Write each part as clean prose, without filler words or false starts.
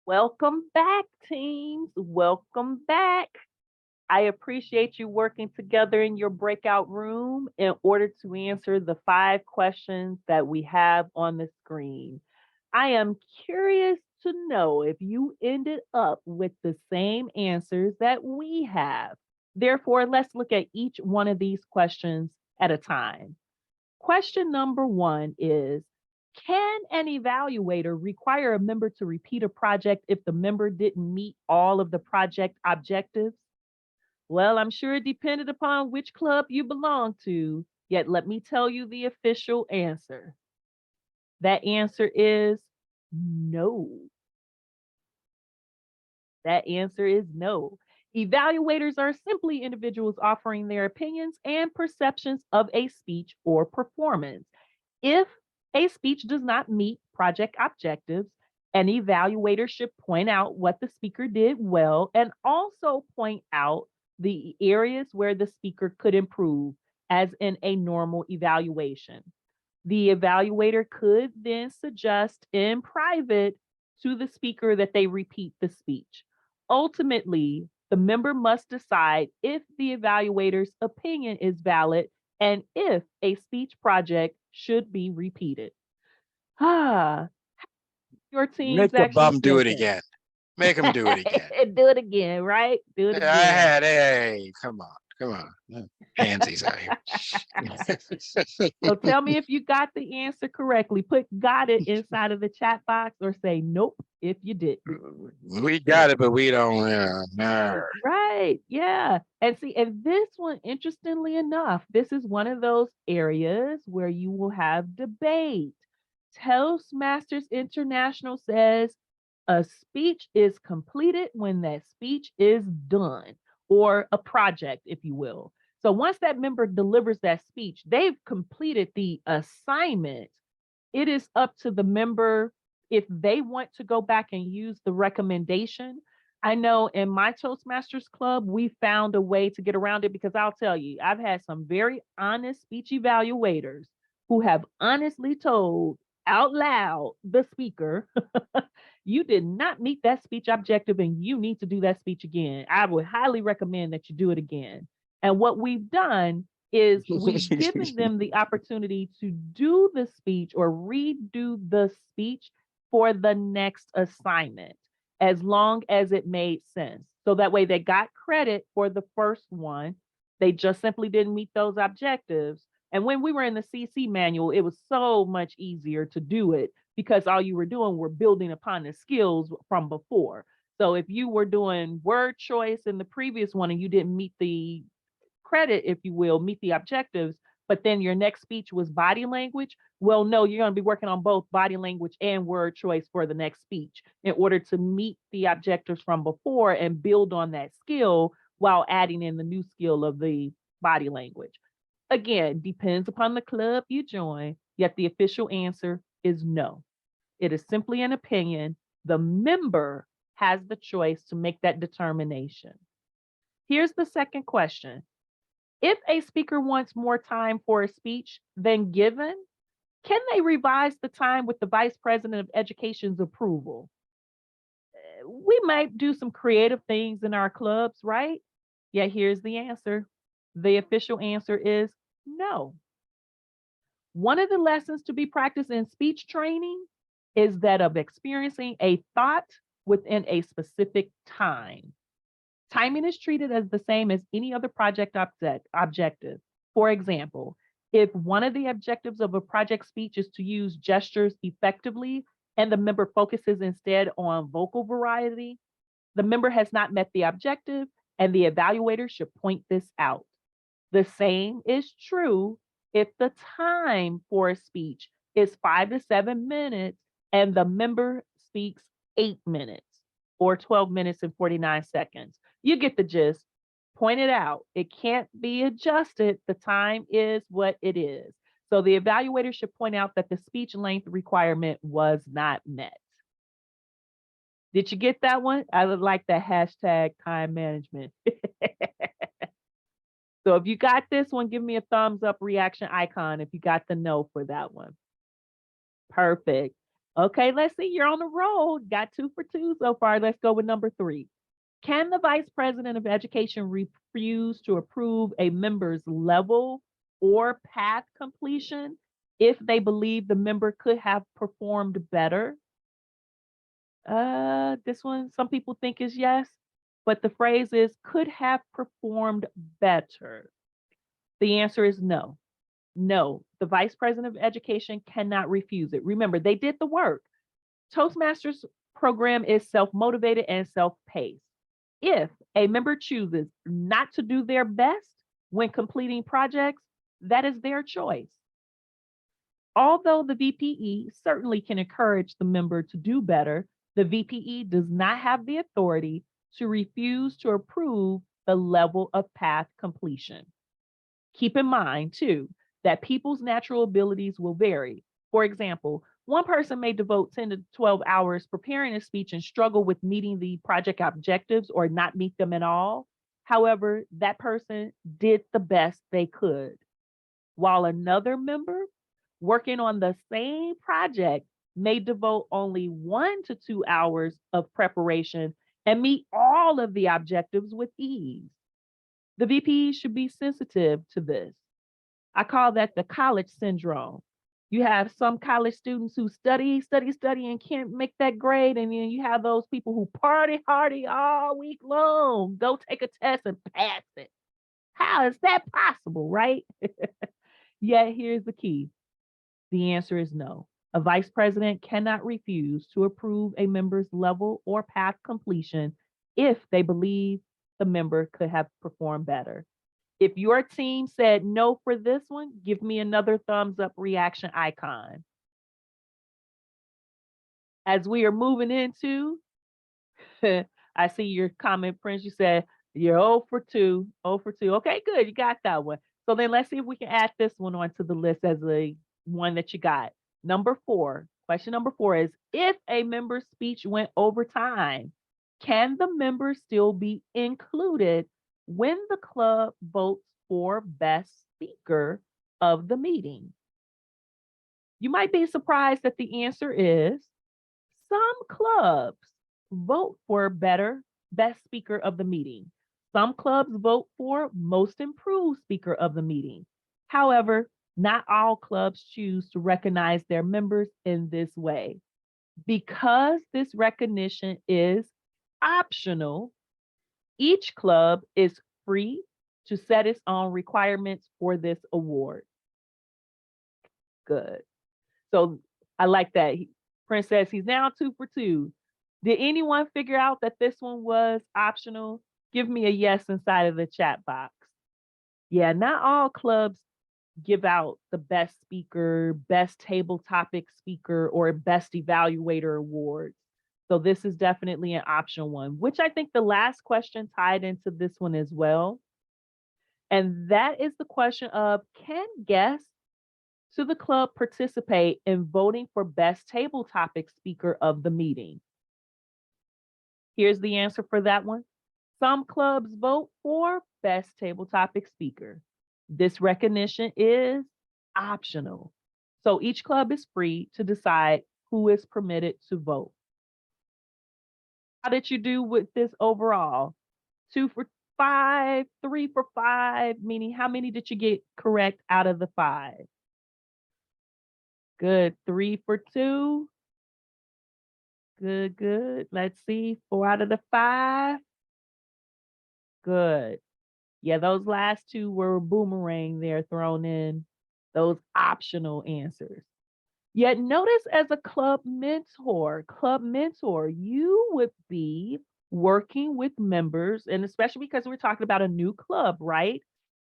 Welcome back, teams. Welcome back. I appreciate you working together in your breakout room in order to answer the 5 questions that we have on the screen. I am curious to know if you ended up with the same answers that we have. Therefore, let's look at each one of these questions at a time. Question number 1 is, can an evaluator require a member to repeat a project if the member didn't meet all of the project objectives? Well, I'm sure it depended upon which club you belong to, yet let me tell you the official answer. That answer is no. That answer is no. Evaluators are simply individuals offering their opinions and perceptions of a speech or performance. If a speech does not meet project objectives, an evaluator should point out what the speaker did well and also point out the areas where the speaker could improve, as in a normal evaluation. The evaluator could then suggest in private to the speaker that they repeat the speech. Ultimately, the member must decide if the evaluator's opinion is valid and if a speech project should be repeated. Ah, your teams Make the actually bum do feel it that. again. Make him do it again. Do it again, right? Do it I again. had, hey, come on. Pansies out here. So tell me if you got the answer correctly. Put got it inside of the chat box or say nope if you didn't. We got it, but we don't. No. Right. Yeah. And see, and this one, interestingly enough, this is one of those areas where you will have debate. Toastmasters International says a speech is completed when that speech is done, or a project, if you will. So once that member delivers that speech, they've completed the assignment. It is up to the member if they want to go back and use the recommendation. I know in my Toastmasters club, we found a way to get around it because I'll tell you, I've had some very honest speech evaluators who have honestly told out loud the speaker, you did not meet that speech objective and you need to do that speech again. I would highly recommend that you do it again. And what we've done is we've given them the opportunity to do the speech or redo the speech for the next assignment, as long as it made sense. So that way they got credit for the first one. They just simply didn't meet those objectives. And when we were in the CC manual, it was so much easier to do it because all you were doing were building upon the skills from before. So if you were doing word choice in the previous one and you didn't meet the credit, if you will, meet the objectives, but then your next speech was body language, well, no, you're going to be working on both body language and word choice for the next speech in order to meet the objectives from before and build on that skill while adding in the new skill of the body language. Again, depends upon the club you join, yet the official answer is no. It is simply an opinion. The member has the choice to make that determination. Here's the second question. If a speaker wants more time for a speech than given, can they revise the time with the Vice President of Education's approval? We might do some creative things in our clubs, right? Yeah, here's the answer. The official answer is no. One of the lessons to be practiced in speech training is that of experiencing a thought within a specific time. Timing is treated as the same as any other project objective. For example, if one of the objectives of a project speech is to use gestures effectively and the member focuses instead on vocal variety, the member has not met the objective and the evaluator should point this out. The same is true if the time for a speech is 5 to 7 minutes and the member speaks 8 minutes or 12 minutes and 49 seconds. You get the gist. Point it out. It can't be adjusted. The time is what it is. So the evaluator should point out that the speech length requirement was not met. Did you get that one? I would like the hashtag time management. So if you got this one, give me a thumbs up reaction icon if you got the no for that one. Perfect. Okay, let's see. You're on the road. Got 2 for 2 so far. Let's go with number 3. Can the vice president of education refuse to approve a member's level or path completion if they believe the member could have performed better? This one, some people think is yes, but the phrase is could have performed better. The answer is no. No, the vice president of education cannot refuse it. Remember, they did the work. Toastmasters program is self-motivated and self-paced. If a member chooses not to do their best when completing projects, that is their choice. Although the VPE certainly can encourage the member to do better, the VPE does not have the authority to refuse to approve the level of path completion. Keep in mind, too, that people's natural abilities will vary. For example, one person may devote 10 to 12 hours preparing a speech and struggle with meeting the project objectives or not meet them at all. However, that person did the best they could, while another member working on the same project may devote only 1 to 2 hours of preparation and meet all of the objectives with ease. The VP should be sensitive to this. I call that the college syndrome. You have some college students who study, and can't make that grade. And then you have those people who party hardy all week long, go take a test and pass it. How is that possible, right? Yet here's the key. The answer is no. A vice president cannot refuse to approve a member's level or path completion if they believe the member could have performed better. If your team said no for this one, give me another thumbs up reaction icon. As we are moving into, I see your comment, Prince. You said you're 0 for 2, 0 for 2. Okay, good. You got that one. So then let's see if we can add this one onto the list as a one that you got. Number 4, question number 4 is if a member's speech went over time, can the member still be included when the club votes for best speaker of the meeting? You might be surprised that the answer is some clubs vote for best speaker of the meeting. Some clubs vote for most improved speaker of the meeting. However, not all clubs choose to recognize their members in this way. Because this recognition is optional, each club is free to set its own requirements for this award. Good. So I like that. Prince says he's now 2 for 2. Did anyone figure out that this one was optional? Give me a yes inside of the chat box. Yeah, not all clubs give out the best speaker, best table topic speaker, or best evaluator awards. So this is definitely an optional one, which I think the last question tied into this one as well. And that is the question of, can guests to the club participate in voting for best table topic speaker of the meeting? Here's the answer for that one. Some clubs vote for best table topic speaker. This recognition is optional. So each club is free to decide who is permitted to vote. How did you do with this overall? 2 for 5, 3 for 5, meaning how many did you get correct out of the 5? Good. 3 for 2. Good, good. Let's see. 4 out of the 5. Good. Yeah, those last 2 were boomerang there thrown in, those optional answers. Yet notice as a club mentor, you would be working with members, and especially because we're talking about a new club, right?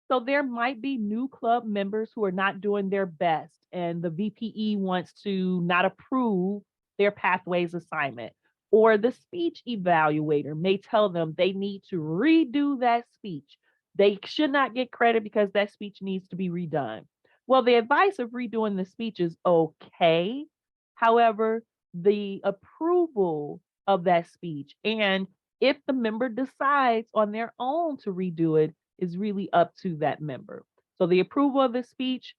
So there might be new club members who are not doing their best, and the VPE wants to not approve their pathways assignment. Or the speech evaluator may tell them they need to redo that speech. They should not get credit because that speech needs to be redone. Well, the advice of redoing the speech is okay. However, the approval of that speech, and if the member decides on their own to redo it, is really up to that member. So the approval of the speech,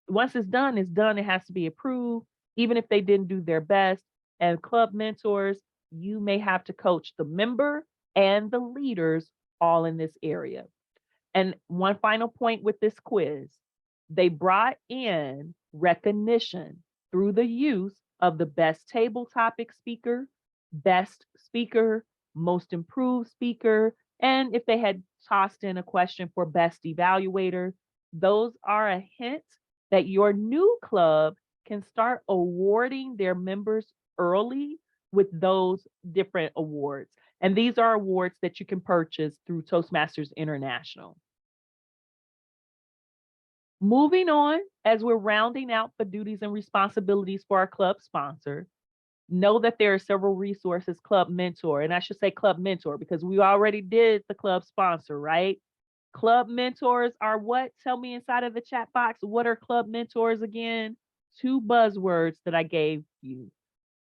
once it's done, it has to be approved. even if they didn't do their best. And club mentors, you may have to coach the member and the leaders all in this area. And one final point with this quiz, they brought in recognition through the use of the best table topic speaker, best speaker, most improved speaker, and if they had tossed in a question for best evaluator, those are a hint that your new club can start awarding their members early with those different awards. And these are awards that you can purchase through Toastmasters International. Moving on, as we're rounding out the duties and responsibilities for our club sponsor, know that there are several resources, Club Mentor, and I should say Club Mentor because we already did the club sponsor, right? Club mentors are what? Tell me inside of the chat box, what are club mentors again? Two buzzwords that I gave you.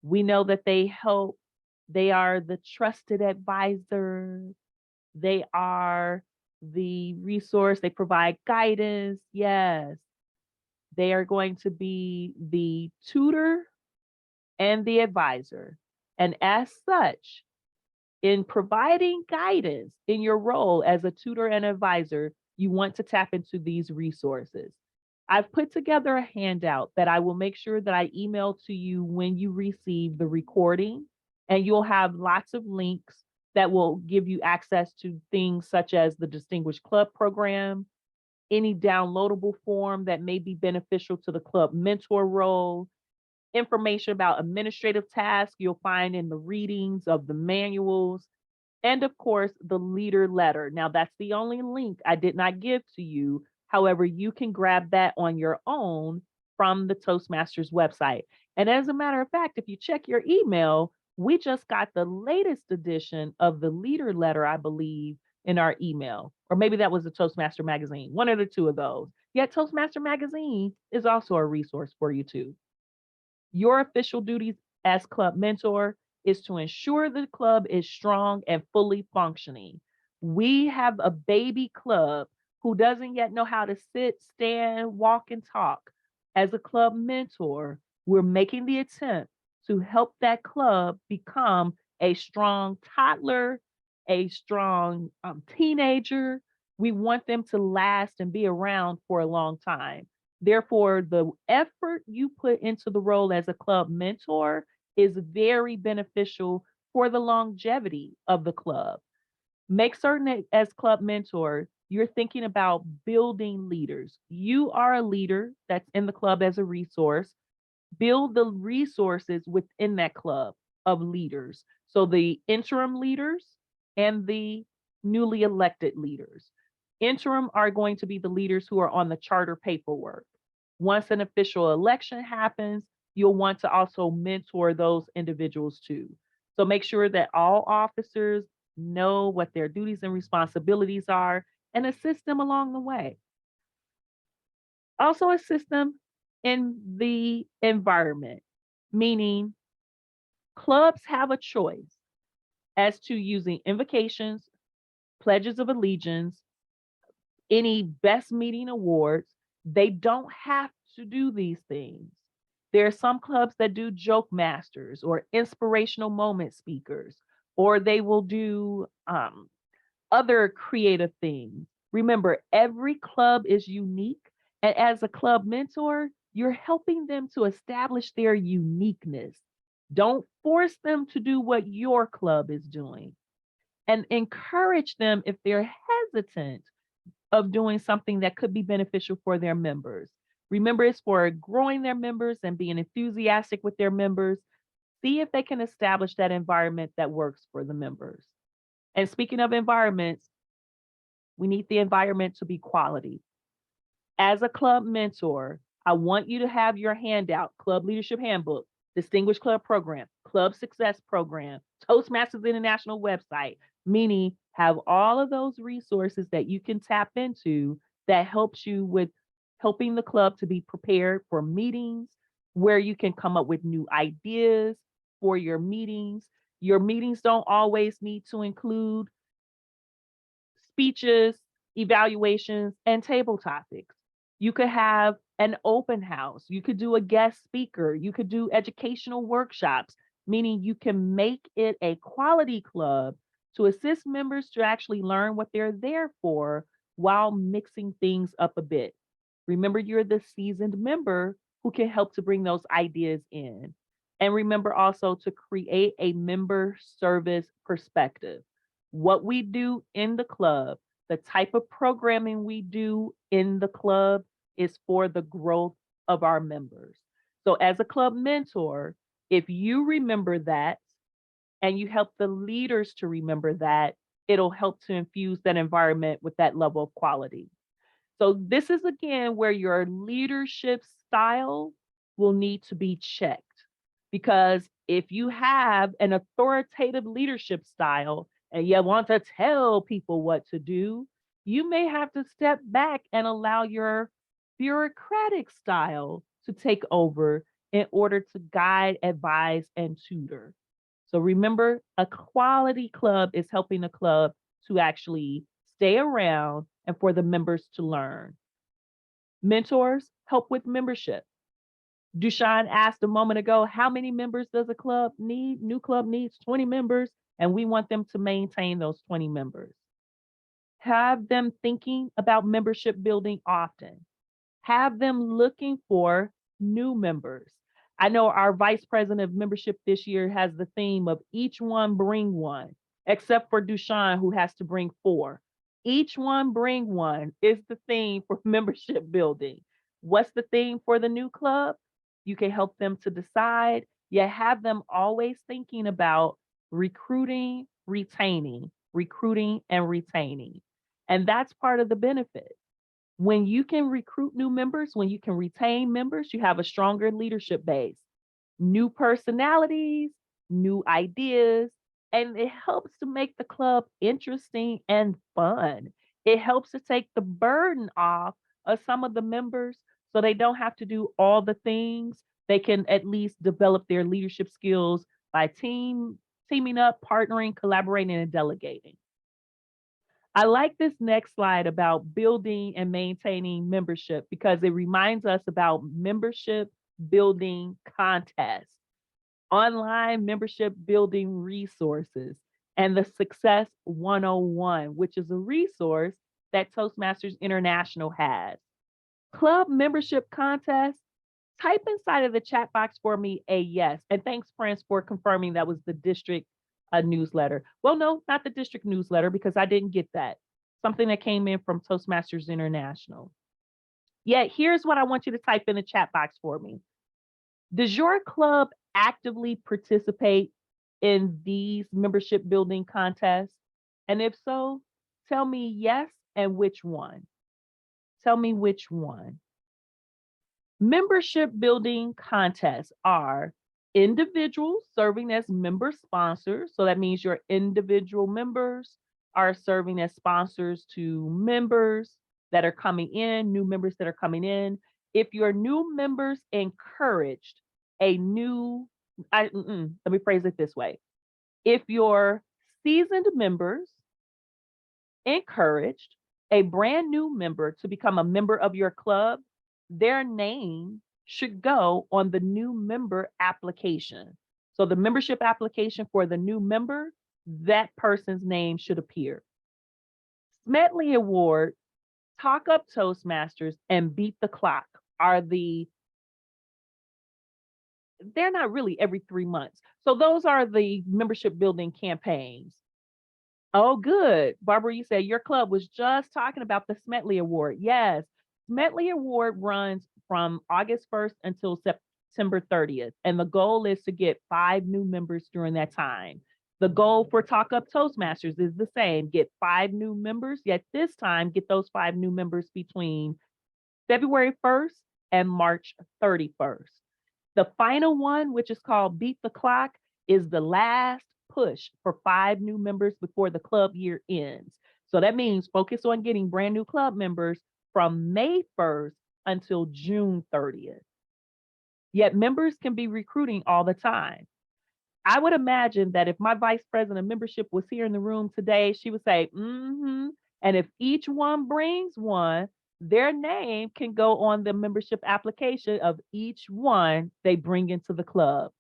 We know that they help, they are the trusted advisor, they are the resource, they provide guidance. Yes, they are going to be the tutor and the advisor. And as such, in providing guidance in your role as a tutor and advisor, you want to tap into these resources. I've put together a handout that I will make sure that I email to you when you receive the recording, and you'll have lots of links that will give you access to things such as the Distinguished Club Program, any downloadable form that may be beneficial to the club mentor role, information about administrative tasks you'll find in the readings of the manuals, and of course, the leader letter. Now, that's the only link I did not give to you. However, you can grab that on your own from the Toastmasters website. And as a matter of fact, if you check your email, we just got the latest edition of the leader letter, I believe, in our email. Or maybe that was the Toastmaster magazine, one of the two of those. Yet Toastmaster magazine is also a resource for you too. Your official duties as club mentor is to ensure the club is strong and fully functioning. We have a baby club who doesn't yet know how to sit, stand, walk, and talk. As a club mentor, we're making the attempt to help that club become a strong toddler, a strong teenager. We want them to last and be around for a long time. Therefore, the effort you put into the role as a club mentor is very beneficial for the longevity of the club. Make certain that as club mentor, you're thinking about building leaders. You are a leader that's in the club as a resource. Build the resources within that club of leaders. So the interim leaders and the newly elected leaders. Interim are going to be the leaders who are on the charter paperwork. Once an official election happens, you'll want to also mentor those individuals too. So make sure that all officers know what their duties and responsibilities are and assist them along the way. Also assist them in the environment, meaning clubs have a choice as to using invocations, pledges of allegiance, any best meeting awards. They don't have to do these things. There are some clubs that do joke masters or inspirational moment speakers, or they will do other creative things. Remember, every club is unique. And as a club mentor, you're helping them to establish their uniqueness. Don't force them to do what your club is doing, and encourage them if they're hesitant of doing something that could be beneficial for their members. Remember, it's for growing their members and being enthusiastic with their members. See if they can establish that environment that works for the members. And speaking of environments, we need the environment to be quality. As a club mentor, I want you to have your handout, Club Leadership Handbook, Distinguished Club Program, Club Success Program, Toastmasters International website, meaning have all of those resources that you can tap into that helps you with helping the club to be prepared for meetings, where you can come up with new ideas for your meetings. Your meetings don't always need to include speeches, evaluations, and table topics. You could have an open house. You could do a guest speaker. You could do educational workshops, meaning you can make it a quality club to assist members to actually learn what they're there for while mixing things up a bit. Remember, you're the seasoned member who can help to bring those ideas in. And remember also to create a member service perspective. What we do in the club, the type of programming we do in the club is for the growth of our members. So, as a club mentor, if you remember that and you help the leaders to remember that, it'll help to infuse that environment with that level of quality. So this is again where your leadership style will need to be checked. Because if you have an authoritative leadership style and you want to tell people what to do, you may have to step back and allow your bureaucratic style to take over in order to guide, advise, and tutor. So remember, a quality club is helping a club to actually stay around and for the members to learn. Mentors help with membership. Dushan asked a moment ago, how many members does a club need? New club needs 20 members, and we want them to maintain those 20 members. Have them thinking about membership building often. Have them looking for new members. I know our vice president of membership this year has the theme of each one bring one, except for Dushan, who has to bring 4. Each one bring one is the theme for membership building. What's the theme for the new club? You can help them to decide. You have them always thinking about recruiting and retaining. And that's part of the benefit. When you can recruit new members, when you can retain members, you have a stronger leadership base, new personalities, new ideas, and it helps to make the club interesting and fun. It helps to take the burden off of some of the members so they don't have to do all the things. They can at least develop their leadership skills by teaming up, partnering, collaborating, and delegating. I like this next slide about building and maintaining membership because it reminds us about membership building contests, online membership building resources, and the Success 101, which is a resource that Toastmasters International has. Club membership contest, type inside of the chat box for me a yes. And thanks, Prince, for confirming that was the district newsletter. Well, no, not the district newsletter because I didn't get that. Something that came in from Toastmasters International. Yeah, here's what I want you to type in the chat box for me. Does your club actively participate in these membership building contests? And if so, tell me yes and which one. Tell me which one. Membership building contests are individuals serving as member sponsors. So that means your individual members are serving as sponsors to members that are coming in, new members that are coming in. If your new members encouraged let me phrase it this way. If your seasoned members encouraged a brand new member to become a member of your club, their name should go on the new member application. So the membership application for the new member, that person's name should appear. Smedley Award, Talk Up Toastmasters, and Beat the Clock are they're not really every 3 months. So those are the membership building campaigns. Oh, good. Barbara, you said your club was just talking about the Smedley Award. Yes. Smedley Award runs from August 1st until September 30th. And the goal is to get 5 new members during that time. The goal for Talk Up Toastmasters is the same. Get 5 new members, yet this time get those 5 new members between February 1st and March 31st. The final one, which is called Beat the Clock, is the last push for 5 new members before the club year ends. So that means focus on getting brand new club members from May 1st until June 30th. Yet members can be recruiting all the time. I would imagine that if my vice president of membership was here in the room today, she would say, And if each one brings one, their name can go on the membership application of each one they bring into the club.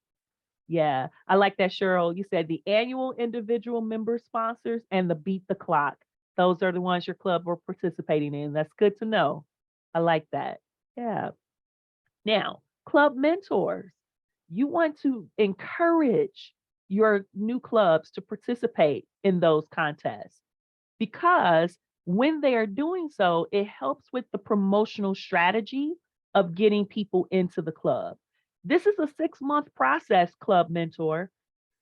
Yeah, I like that, Cheryl. You said the annual individual member sponsors and the beat the clock. Those are the ones your club are participating in. That's good to know. I like that. Yeah. Now, club mentors. You want to encourage your new clubs to participate in those contests because when they are doing so, it helps with the promotional strategy of getting people into the club. This is a 6-month process, club mentor,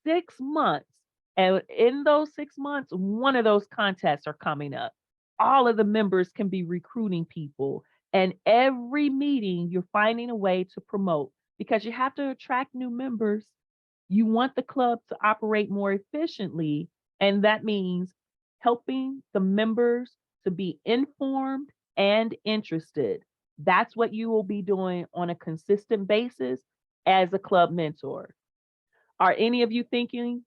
6 months. And in those 6 months, one of those contests are coming up. All of the members can be recruiting people. And every meeting, you're finding a way to promote because you have to attract new members. You want the club to operate more efficiently. And that means helping the members to be informed and interested. That's what you will be doing on a consistent basis as a club mentor. Are any of you thinking,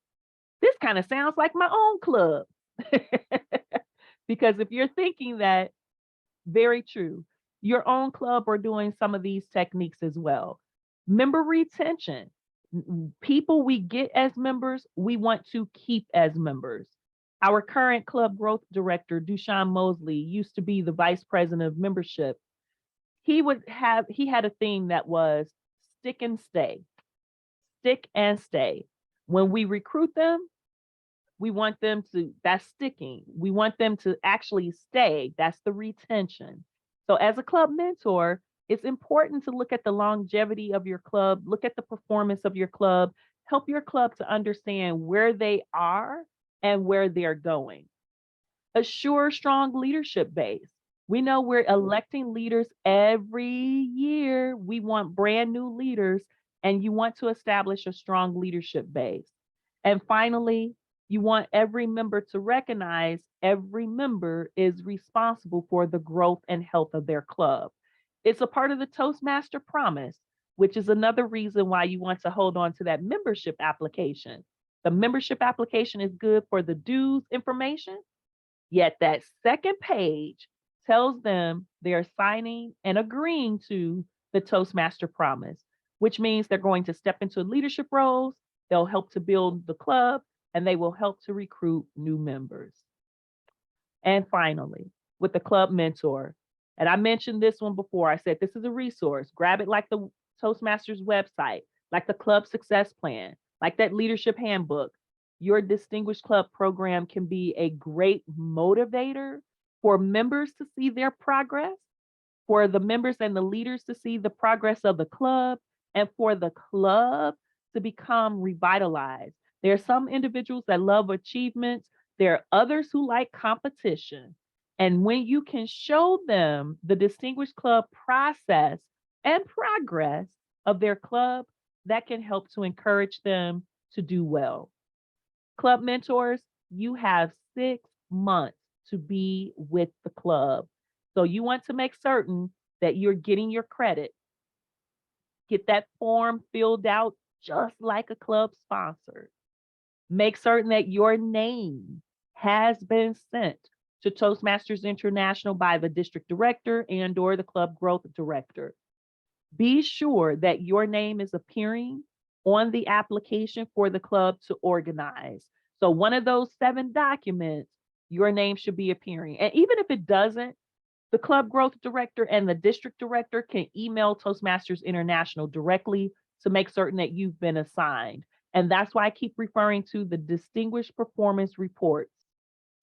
this kind of sounds like my own club? Because if you're thinking that, very true. Your own club are doing some of these techniques as well. Member retention. People we get as members, we want to keep as members. Our current club growth director, Dushan Mosley, used to be the vice president of membership. He had a theme that was stick and stay, stick and stay. When we recruit them, we want them to, that's sticking. We want them to actually stay. That's the retention. So as a club mentor, it's important to look at the longevity of your club, look at the performance of your club, help your club to understand where they are and where they're going. Assure strong leadership base. We know we're electing leaders every year. We want brand new leaders, and you want to establish a strong leadership base. And finally, you want every member to recognize every member is responsible for the growth and health of their club. It's a part of the Toastmaster promise, which is another reason why you want to hold on to that membership application. The membership application is good for the dues information, yet that second page tells them they're signing and agreeing to the Toastmaster promise, which means they're going to step into leadership roles, they'll help to build the club, and they will help to recruit new members. And finally, with the club mentor, and I mentioned this one before, I said this is a resource. Grab it like the Toastmasters website, like the club success plan, like that leadership handbook. Your Distinguished Club program can be a great motivator for members to see their progress, for the members and the leaders to see the progress of the club, and for the club to become revitalized. There are some individuals that love achievements. There are others who like competition. And when you can show them the Distinguished Club process and progress of their club, that can help to encourage them to do well. Club mentors, you have 6 months to be with the club. So you want to make certain that you're getting your credit. Get that form filled out just like a club sponsor. Make certain that your name has been sent to Toastmasters International by the district director and or the club growth director. Be sure that your name is appearing on the application for the club to organize. So one of those 7 documents, your name should be appearing. And even if it doesn't, the club growth director and the district director can email Toastmasters International directly to make certain that you've been assigned. And that's why I keep referring to the distinguished performance reports.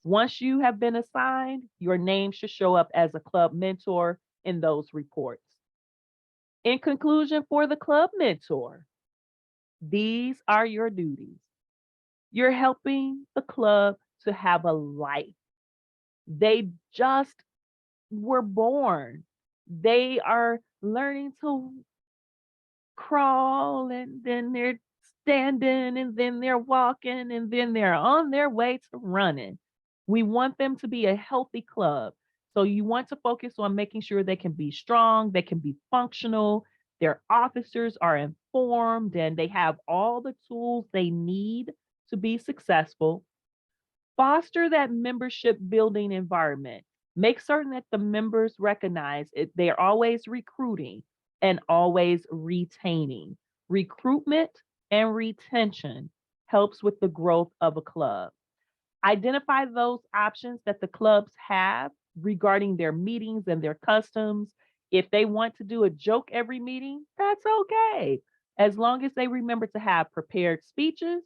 Once you have been assigned, your name should show up as a club mentor in those reports. In conclusion, for the club mentor, these are your duties. You're helping the club to have a life. They just were born. They are learning to crawl, and then they're standing, and then they're walking, and then they're on their way to running. We want them to be a healthy club. So you want to focus on making sure they can be strong, they can be functional, their officers are informed, and they have all the tools they need to be successful. Foster that membership building environment. Make certain that the members recognize it. They are always recruiting and always retaining. Recruitment and retention helps with the growth of a club. Identify those options that the clubs have regarding their meetings and their customs. If they want to do a joke every meeting, that's okay. As long as they remember to have prepared speeches,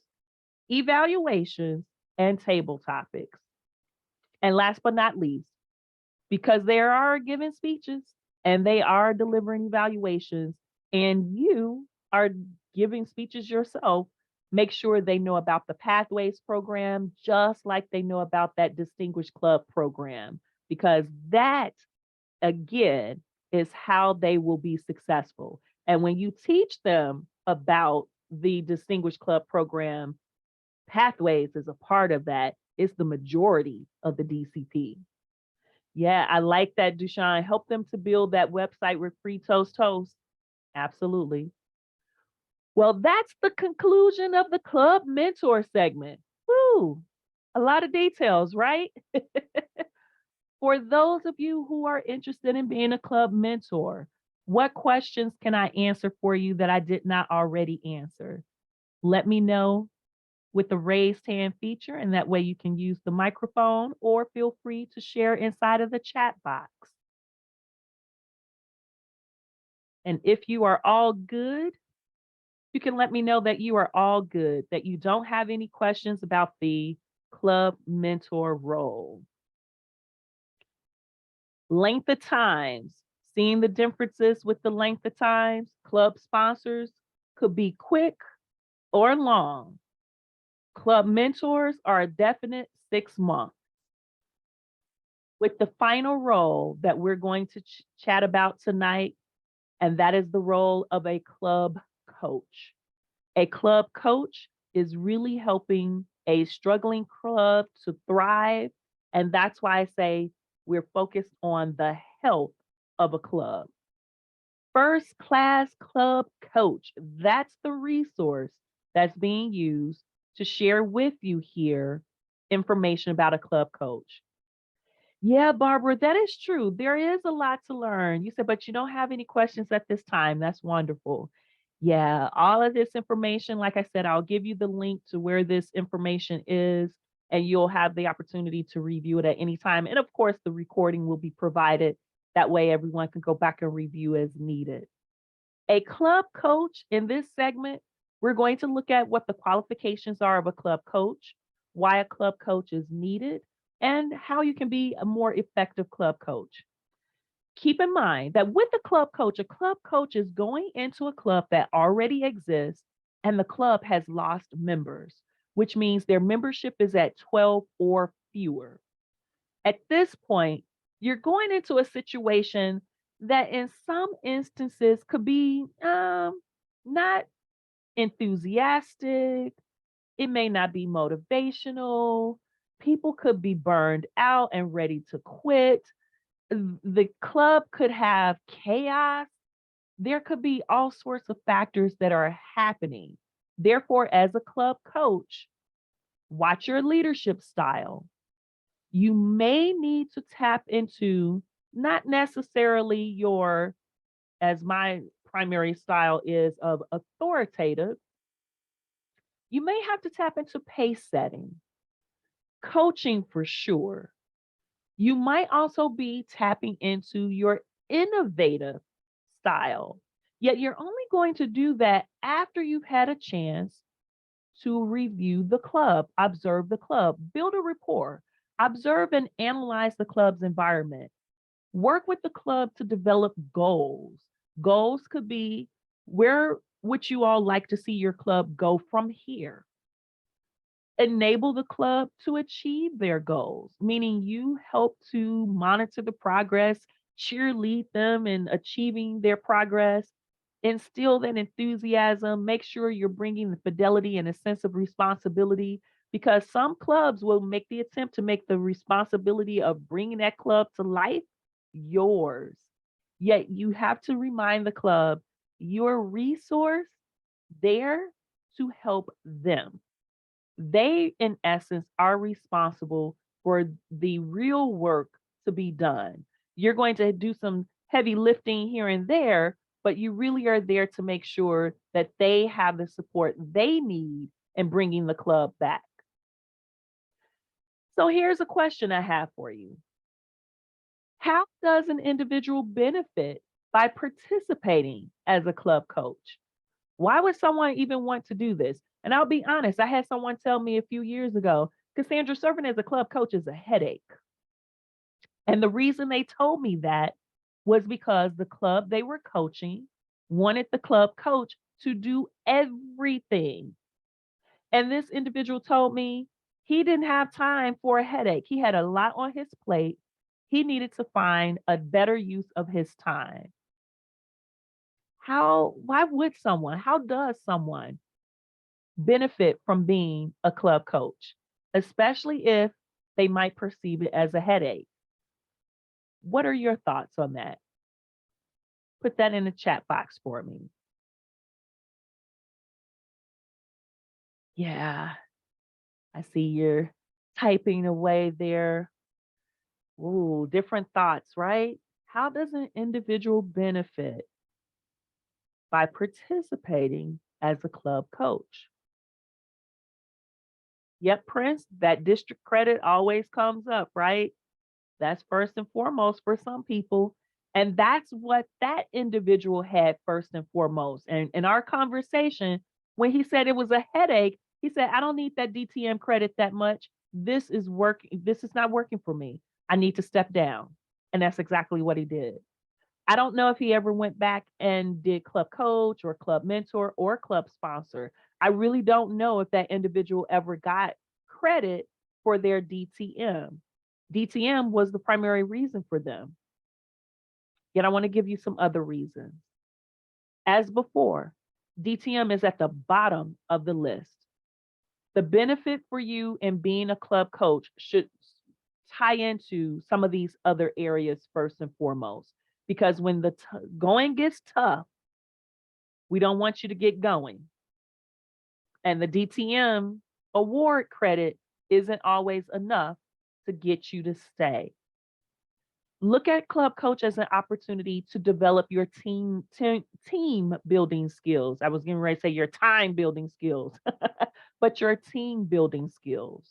evaluations, and table topics. And last but not least, because they are giving speeches and they are delivering evaluations, and you are giving speeches yourself, make sure they know about the Pathways program, just like they know about that Distinguished Club program, because that, again, is how they will be successful. And when you teach them about the Distinguished Club program, Pathways is a part of that. It's the majority of the DCP. Yeah, I like that, Dushan. Help them to build that website with free toast. Absolutely. Well, that's the conclusion of the club mentor segment. Woo, a lot of details, right? For those of you who are interested in being a club mentor, what questions can I answer for you that I did not already answer? Let me know with the raised hand feature, and that way you can use the microphone or feel free to share inside of the chat box. And if you are all good, you can let me know that you are all good, that you don't have any questions about the club mentor role. Length of times, seeing the differences with the length of times, club sponsors could be quick or long. Club mentors are a definite 6 months. With the final role that we're going to chat about tonight, and that is the role of a club coach. A club coach is really helping a struggling club to thrive. And that's why I say we're focused on the health of a club. First class club coach, that's the resource that's being used to share with you here information about a club coach. Yeah, Barbara, that is true. There is a lot to learn. You said, but you don't have any questions at this time. That's wonderful. Yeah, all of this information, like I said, I'll give you the link to where this information is, and you'll have the opportunity to review it at any time. And of course, the recording will be provided. That way, everyone can go back and review as needed. A club coach, in this segment, we're going to look at what the qualifications are of a club coach, why a club coach is needed, and how you can be a more effective club coach. Keep in mind that with a club coach is going into a club that already exists and the club has lost members, which means their membership is at 12 or fewer. At this point, you're going into a situation that in some instances could be not enthusiastic. It may not be motivational. People could be burned out and ready to quit. The club could have chaos. There could be all sorts of factors that are happening. Therefore, as a club coach, watch your leadership style. You may need to tap into not necessarily your, as my primary style is of authoritative, you may have to tap into pace setting, coaching for sure. You might also be tapping into your innovative style, yet you're only going to do that after you've had a chance to review the club, observe the club, build a rapport, observe and analyze the club's environment. Work with the club to develop goals. Goals could be, where would you all like to see your club go from here? Enable the club to achieve their goals, meaning you help to monitor the progress, cheerlead them in achieving their progress, instill that enthusiasm, make sure you're bringing the fidelity and a sense of responsibility, because some clubs will make the attempt to make the responsibility of bringing that club to life yours. Yet you have to remind the club your resource there to help them. They, in essence, are responsible for the real work to be done. You're going to do some heavy lifting here and there, but you really are there to make sure that they have the support they need in bringing the club back. So here's a question I have for you. How does an individual benefit by participating as a club coach? Why would someone even want to do this? And I'll be honest, I had someone tell me a few years ago, Cassandra, serving as a club coach is a headache. And the reason they told me that was because the club they were coaching wanted the club coach to do everything. And this individual told me he didn't have time for a headache. He had a lot on his plate. He needed to find a better use of his time. How does someone benefit from being a club coach, especially if they might perceive it as a headache? What are your thoughts on that? Put that in the chat box for me. Yeah, I see you're typing away there. Ooh, different thoughts, right? How does an individual benefit by participating as a club coach? Yep, Prince, that district credit always comes up, right? That's first and foremost for some people. And that's what that individual had first and foremost. And in our conversation, when he said it was a headache, he said, I don't need that DTM credit that much. This is working. This is not working for me. I need to step down. And that's exactly what he did. I don't know if he ever went back and did club coach or club mentor or club sponsor. I really don't know if that individual ever got credit for their DTM. DTM was the primary reason for them. Yet I want to give you some other reasons. As before, DTM is at the bottom of the list. The benefit for you in being a club coach should tie into some of these other areas first and foremost. Because when the going gets tough, we don't want you to get going. And the DTM award credit isn't always enough to get you to stay. Look at club coach as an opportunity to develop your team building skills. I was getting ready to say your time building skills, but your team building skills.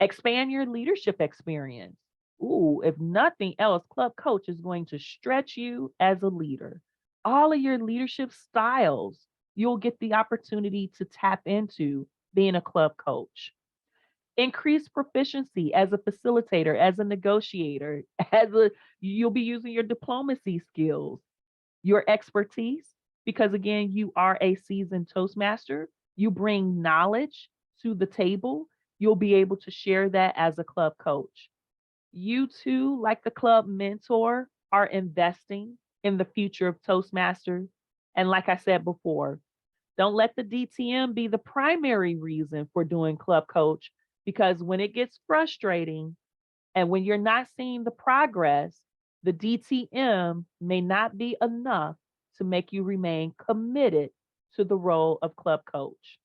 Expand your leadership experience. Ooh, if nothing else, club coach is going to stretch you as a leader. All of your leadership styles, you'll get the opportunity to tap into being a club coach. Increase proficiency as a facilitator, as a negotiator, you'll be using your diplomacy skills, your expertise, because again, you are a seasoned Toastmaster. You bring knowledge to the table. You'll be able to share that as a club coach. You too, like the club mentor, are investing in the future of Toastmasters. And like I said before, don't let the DTM be the primary reason for doing club coach, because when it gets frustrating and when you're not seeing the progress, the DTM may not be enough to make you remain committed to the role of club coach.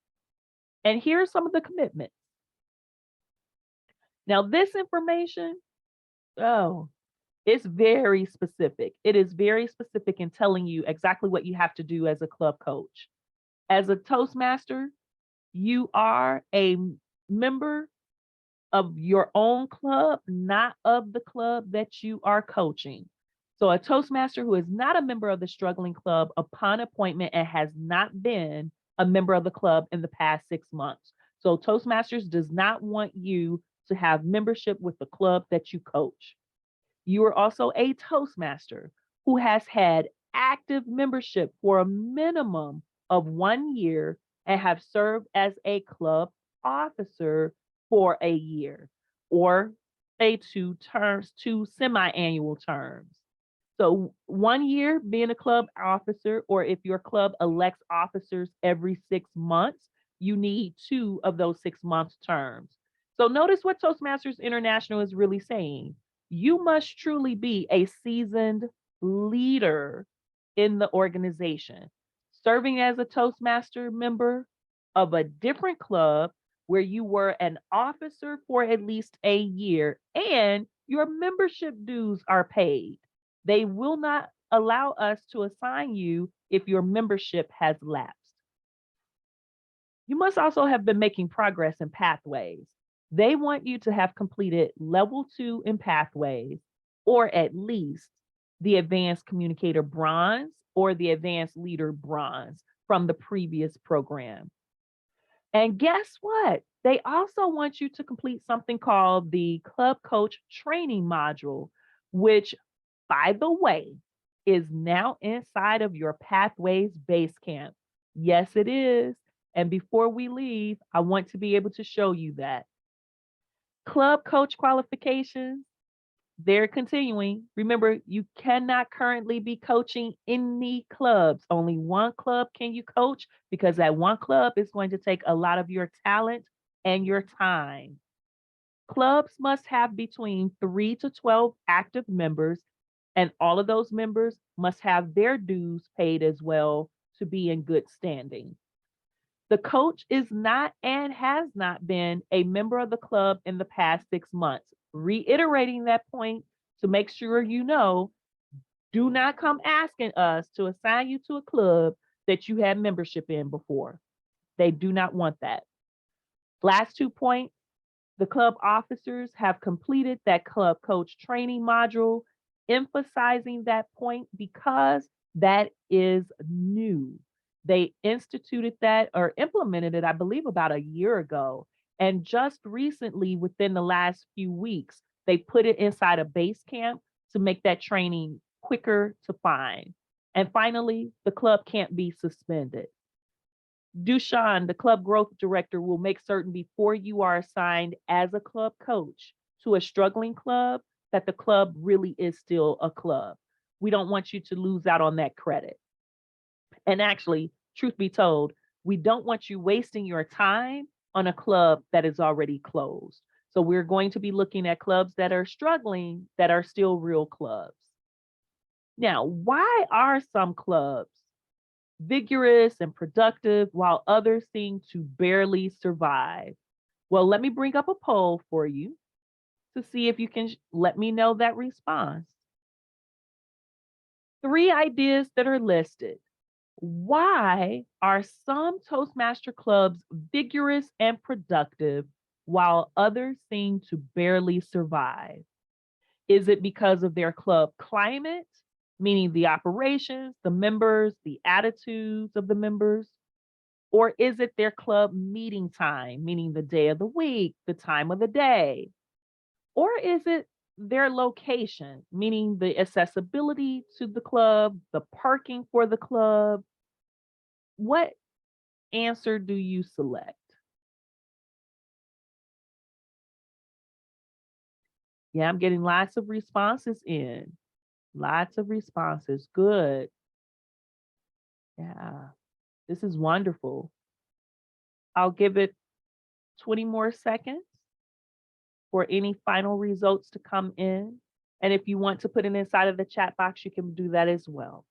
And here's some of the commitments. Now, this information, oh, it's very specific. It is very specific in telling you exactly what you have to do as a club coach. As a Toastmaster, you are a member of your own club, not of the club that you are coaching. So a Toastmaster who is not a member of the struggling club upon appointment and has not been a member of the club in the past 6 months. So Toastmasters does not want you to have membership with the club that you coach. You are also a Toastmaster who has had active membership for a minimum of 1 year and have served as a club officer for a year, or say 2 terms, 2 semi-annual terms. So 1 year being a club officer, or if your club elects officers every 6 months, you need 2 of those 6 month terms. So notice what Toastmasters International is really saying. You must truly be a seasoned leader in the organization, serving as a Toastmaster member of a different club where you were an officer for at least a year, and Your membership dues are paid. They will not allow us to assign you if your membership has lapsed. You must also have been making progress in pathways. They want you to have completed level 2 in pathways, or at least the advanced communicator bronze or the advanced leader bronze from the previous program. And guess what? They also want you to complete something called the Club Coach Training Module, which, by the way, is now inside of your Pathways Basecamp. Yes, it is. And before we leave, I want to be able to show you that. Club Coach qualifications, they're continuing. Remember, you cannot currently be coaching any clubs. Only one club can you coach because that one club is going to take a lot of your talent and your time. Clubs must have between 3 to 12 active members, and all of those members must have their dues paid as well to be in good standing. The coach is not and has not been a member of the club in the past 6 months. Reiterating that point to make sure you know, do not come asking us to assign you to a club that you had membership in before. They do not want that. Last 2 points, the club officers have completed that club coach training module, emphasizing that point because that is new. They instituted that or implemented it, I believe, about a year ago. And just recently, within the last few weeks, they put it inside a base camp to make that training quicker to find. And finally, the club can't be suspended. Dushan, the club growth director, will make certain before you are assigned as a club coach to a struggling club that the club really is still a club. We don't want you to lose out on that credit. And actually, truth be told, we don't want you wasting your time on a club that is already closed. So we're going to be looking at clubs that are struggling that are still real clubs. Now, why are some clubs vigorous and productive while others seem to barely survive? Well, let me bring up a poll for you to see if you can let me know that response. 3 ideas that are listed. Why are some Toastmaster clubs vigorous and productive while others seem to barely survive? Is it because of their club climate, meaning the operations, the members, the attitudes of the members? Or is it their club meeting time, meaning the day of the week, the time of the day? Or is it their location, meaning the accessibility to the club, the parking for the club? What answer do you select? Yeah, I'm getting lots of responses in. Lots of responses. Good. Yeah, this is wonderful. I'll give it 20 more seconds for any final results to come in. And if you want to put it inside of the chat box, you can do that as well.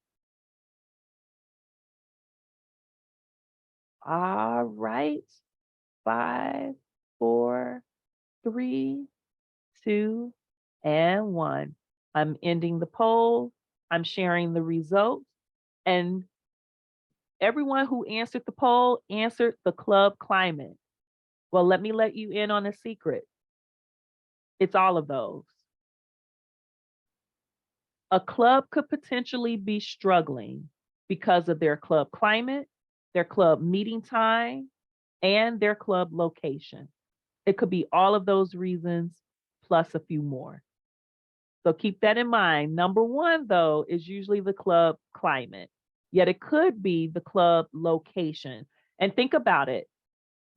All right. 5, 4, 3, 2, and 1. I'm ending the poll. I'm sharing the results. And everyone who answered the poll answered the club climate. Well, let me let you in on a secret. It's all of those. A club could potentially be struggling because of their club climate, their club meeting time, and their club location. It could be all of those reasons plus a few more. So keep that in mind. Number 1, though, is usually the club climate, yet it could be the club location. And think about it.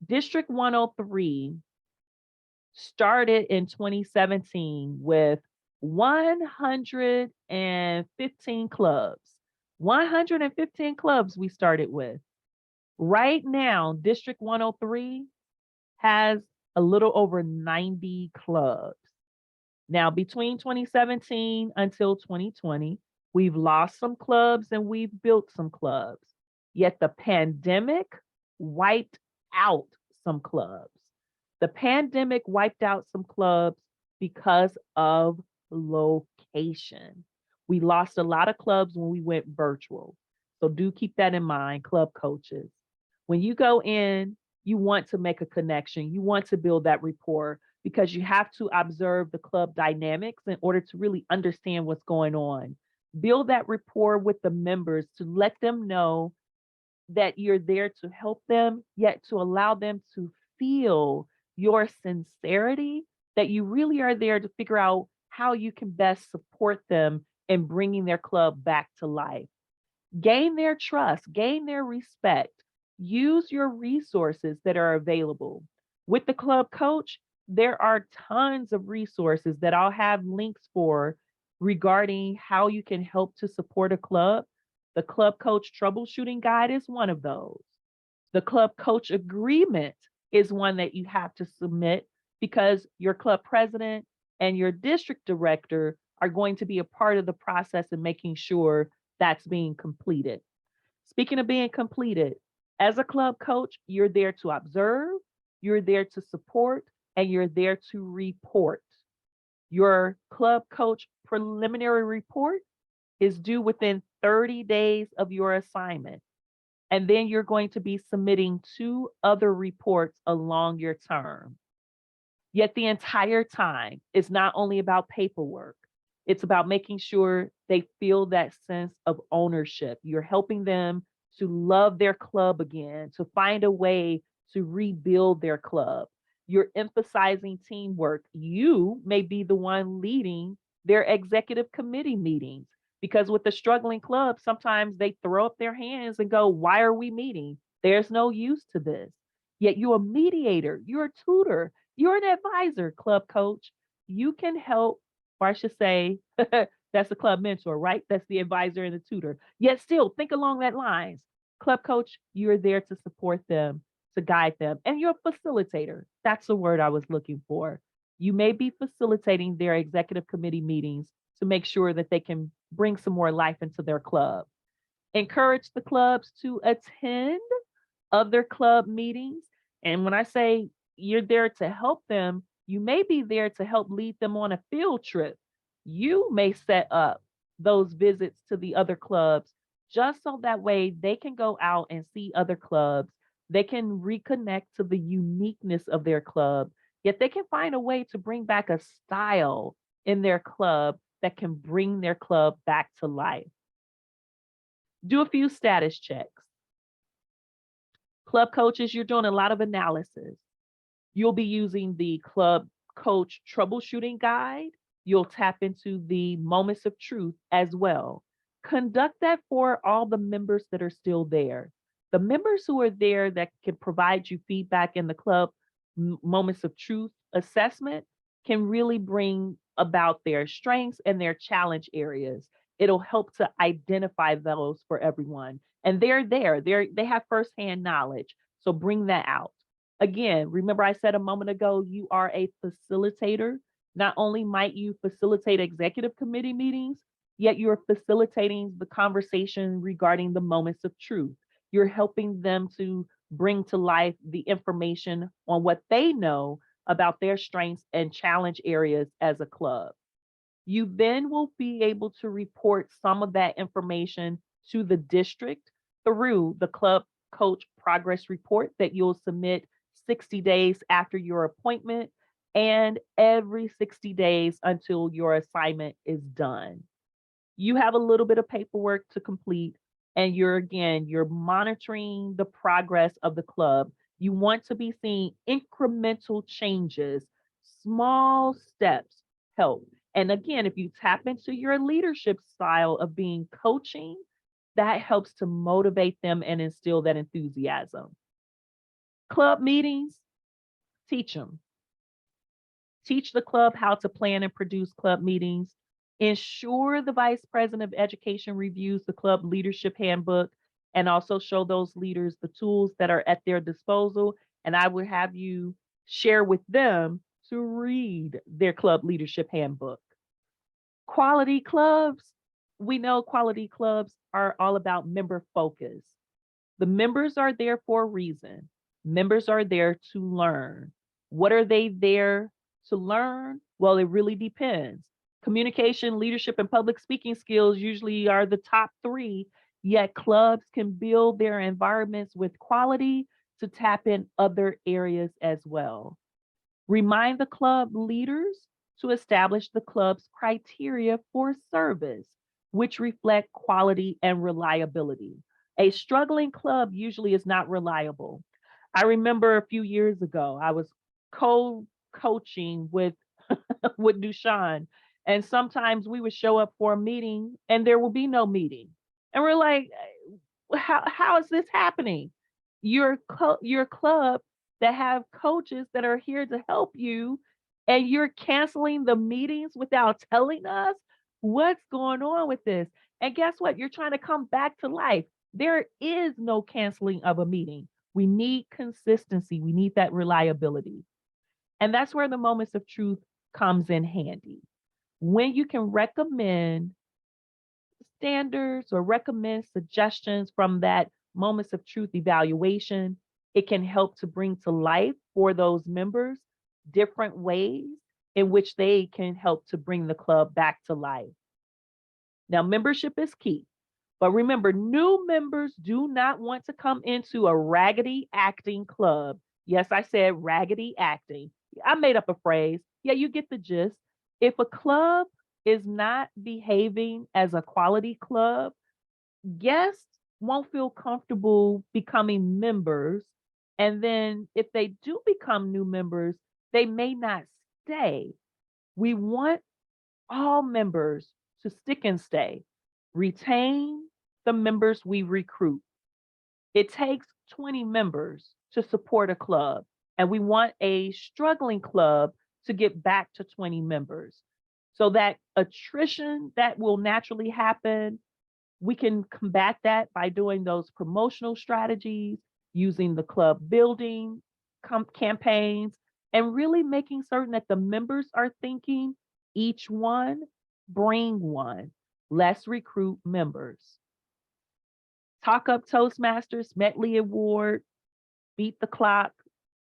District 103 started in 2017 with 115 clubs. 115 clubs we started with. Right now, District 103 has a little over 90 clubs. Now, between 2017 until 2020, we've lost some clubs and we've built some clubs. Yet the pandemic wiped out some clubs. The pandemic wiped out some clubs because of location. We lost a lot of clubs when we went virtual. So do keep that in mind, club coaches. When you go in, you want to make a connection. You want to build that rapport because you have to observe the club dynamics in order to really understand what's going on. Build that rapport with the members to let them know that you're there to help them, yet to allow them to feel your sincerity, that you really are there to figure out how you can best support them in bringing their club back to life. Gain their trust, gain their respect, use your resources that are available. With the club coach, there are tons of resources that I'll have links for regarding how you can help to support a club. The club coach troubleshooting guide is one of those. The club coach agreement is one that you have to submit because your club president and your district director are going to be a part of the process in making sure that's being completed. Speaking of being completed, as a club coach, you're there to observe, you're there to support, and you're there to report. Your club coach preliminary report is due within 30 days of your assignment. And then you're going to be submitting 2 other reports along your term. Yet the entire time, it's not only about paperwork, it's about making sure they feel that sense of ownership. You're helping them to love their club again, to find a way to rebuild their club. You're emphasizing teamwork. You may be the one leading their executive committee meetings because with the struggling club, sometimes they throw up their hands and go, "Why are we meeting? There's no use to this." Yet you're a mediator, you're a tutor, you're an advisor, club coach. You can help, or I should say, that's the club mentor, right? That's the advisor and the tutor. Yet still, think along that lines. Club coach, you're there to support them, to guide them, and you're a facilitator. That's the word I was looking for. You may be facilitating their executive committee meetings to make sure that they can bring some more life into their club. Encourage the clubs to attend other club meetings. And when I say you're there to help them, you may be there to help lead them on a field trip. You may set up those visits to the other clubs just so that way they can go out and see other clubs. They can reconnect to the uniqueness of their club, yet they can find a way to bring back a style in their club that can bring their club back to life. Do a few status checks. Club coaches, you're doing a lot of analysis. You'll be using the club coach troubleshooting guide. You'll tap into the moments of truth as well. Conduct that for all the members that are still there. The members who are there that can provide you feedback in the club moments of truth assessment can really bring about their strengths and their challenge areas. It'll help to identify those for everyone. And they're there. They have firsthand knowledge. So bring that out. Again, remember I said a moment ago, you are a facilitator. Not only might you facilitate executive committee meetings, yet you're facilitating the conversation regarding the moments of truth. You're helping them to bring to life the information on what they know about their strengths and challenge areas as a club. You then will be able to report some of that information to the district through the club coach progress report that you'll submit 60 days after your appointment and every 60 days until your assignment is done. You have a little bit of paperwork to complete and you're monitoring the progress of the club. You want to be seeing incremental changes, small steps help. And again, if you tap into your leadership style of being coaching, that helps to motivate them and instill that enthusiasm. Club meetings, teach them. Teach the club how to plan and produce club meetings. Ensure the vice president of education reviews the club leadership handbook and also show those leaders the tools that are at their disposal. And I would have you share with them to read their club leadership handbook. Quality clubs. We know quality clubs are all about member focus. The members are there for a reason. Members are there to learn. What are they there to learn? Well, it really depends. Communication, leadership, and public speaking skills usually are the top three, yet clubs can build their environments with quality to tap in other areas as well. Remind the club leaders to establish the club's criteria for service, which reflect quality and reliability. A struggling club usually is not reliable. I remember a few years ago, I was co-coaching with with Dushan, and sometimes we would show up for a meeting and there will be no meeting. And we're like, how is this happening? Your club that have coaches that are here to help you, and you're canceling the meetings without telling us what's going on with this. And guess what? You're trying to come back to life. There is no canceling of a meeting. We need consistency. We need that reliability. And that's where the moments of truth comes in handy. When you can recommend standards or recommend suggestions from that moments of truth evaluation, it can help to bring to life for those members different ways in which they can help to bring the club back to life. Now, membership is key, but remember, new members do not want to come into a raggedy acting club. Yes, I said raggedy acting. I made up a phrase. Yeah, you get the gist. If a club is not behaving as a quality club, guests won't feel comfortable becoming members. And then if they do become new members, they may not stay. We want all members to stick and stay, retain the members we recruit. It takes 20 members to support a club, and we want a struggling club to get back to 20 members. So that attrition that will naturally happen, we can combat that by doing those promotional strategies, using the club building campaigns, and really making certain that the members are thinking each one bring one. Let's recruit members. Talk Up Toastmasters, Metley Award, Beat the Clock,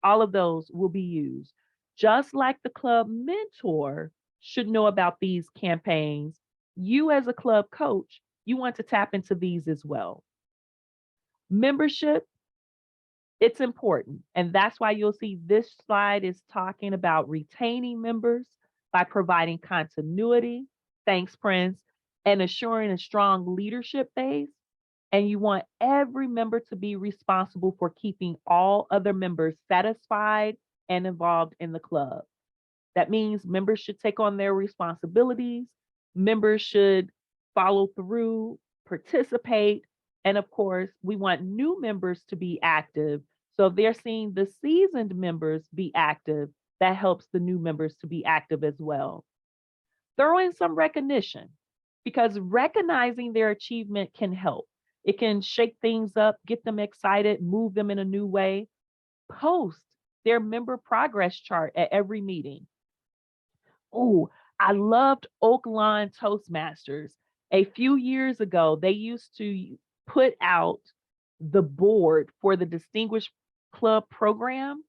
all of those will be used. Just like the club mentor should know about these campaigns, you as a club coach, you want to tap into these as well. Membership, it's important. And that's why you'll see this slide is talking about retaining members by providing continuity, thanks, Prince, and assuring a strong leadership base. And you want every member to be responsible for keeping all other members satisfied and involved in the club. That means members should take on their responsibilities, members should follow through, participate, and of course, we want new members to be active. So if they're seeing the seasoned members be active, that helps the new members to be active as well. Throw in some recognition, because recognizing their achievement can help. It can shake things up, get them excited, move them in a new way. Post their member progress chart at every meeting. Oh, I loved Oak Lawn Toastmasters. A few years ago, they used to put out the board for the Distinguished Club program,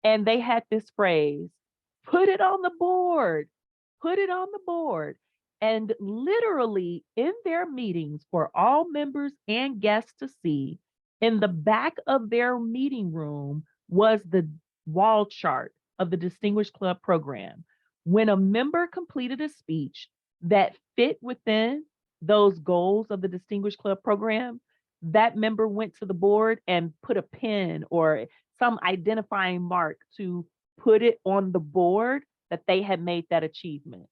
and they had this phrase, put it on the board, put it on the board. And literally in their meetings for all members and guests to see, in the back of their meeting room was the wall chart of the Distinguished Club program. When a member completed a speech that fit within those goals of the Distinguished Club program, that member went to the board and put a pin or some identifying mark to put it on the board that they had made that achievement.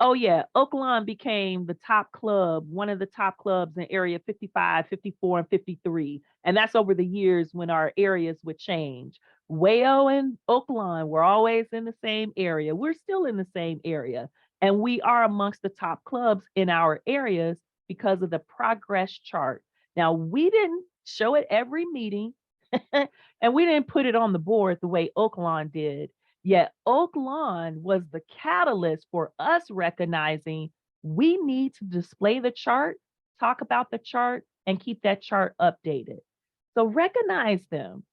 Oh yeah, Oak Lawn became the top club, one of the top clubs in area 55, 54, and 53. And that's over the years when our areas would change. Wayo and Oak Lawn were always in the same area. We're still in the same area. And we are amongst the top clubs in our areas because of the progress chart. Now, we didn't show it every meeting, and we didn't put it on the board the way Oak Lawn did. Yet Oak Lawn was the catalyst for us recognizing we need to display the chart, talk about the chart, and keep that chart updated. So recognize them.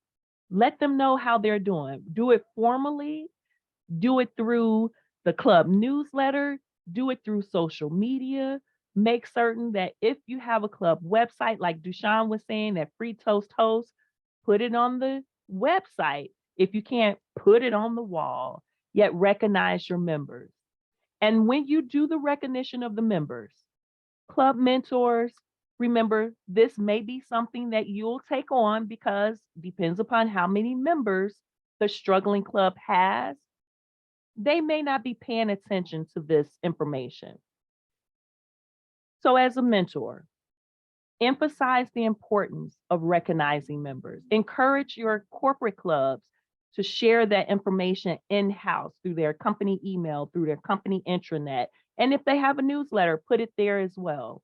Let them know how they're doing. Do it formally. Do it through The club newsletter, do it through social media. Make certain that if you have a club website, like Dushan was saying, that Free Toast hosts, put it on the website. If you can't, put it on the wall, yet recognize your members. And when you do the recognition of the members, club mentors, remember this may be something that you'll take on because depends upon how many members the struggling club has. They may not be paying attention to this information. So as a mentor, emphasize the importance of recognizing members. Encourage your corporate clubs to share that information in-house through their company email, through their company intranet. And if they have a newsletter, put it there as well.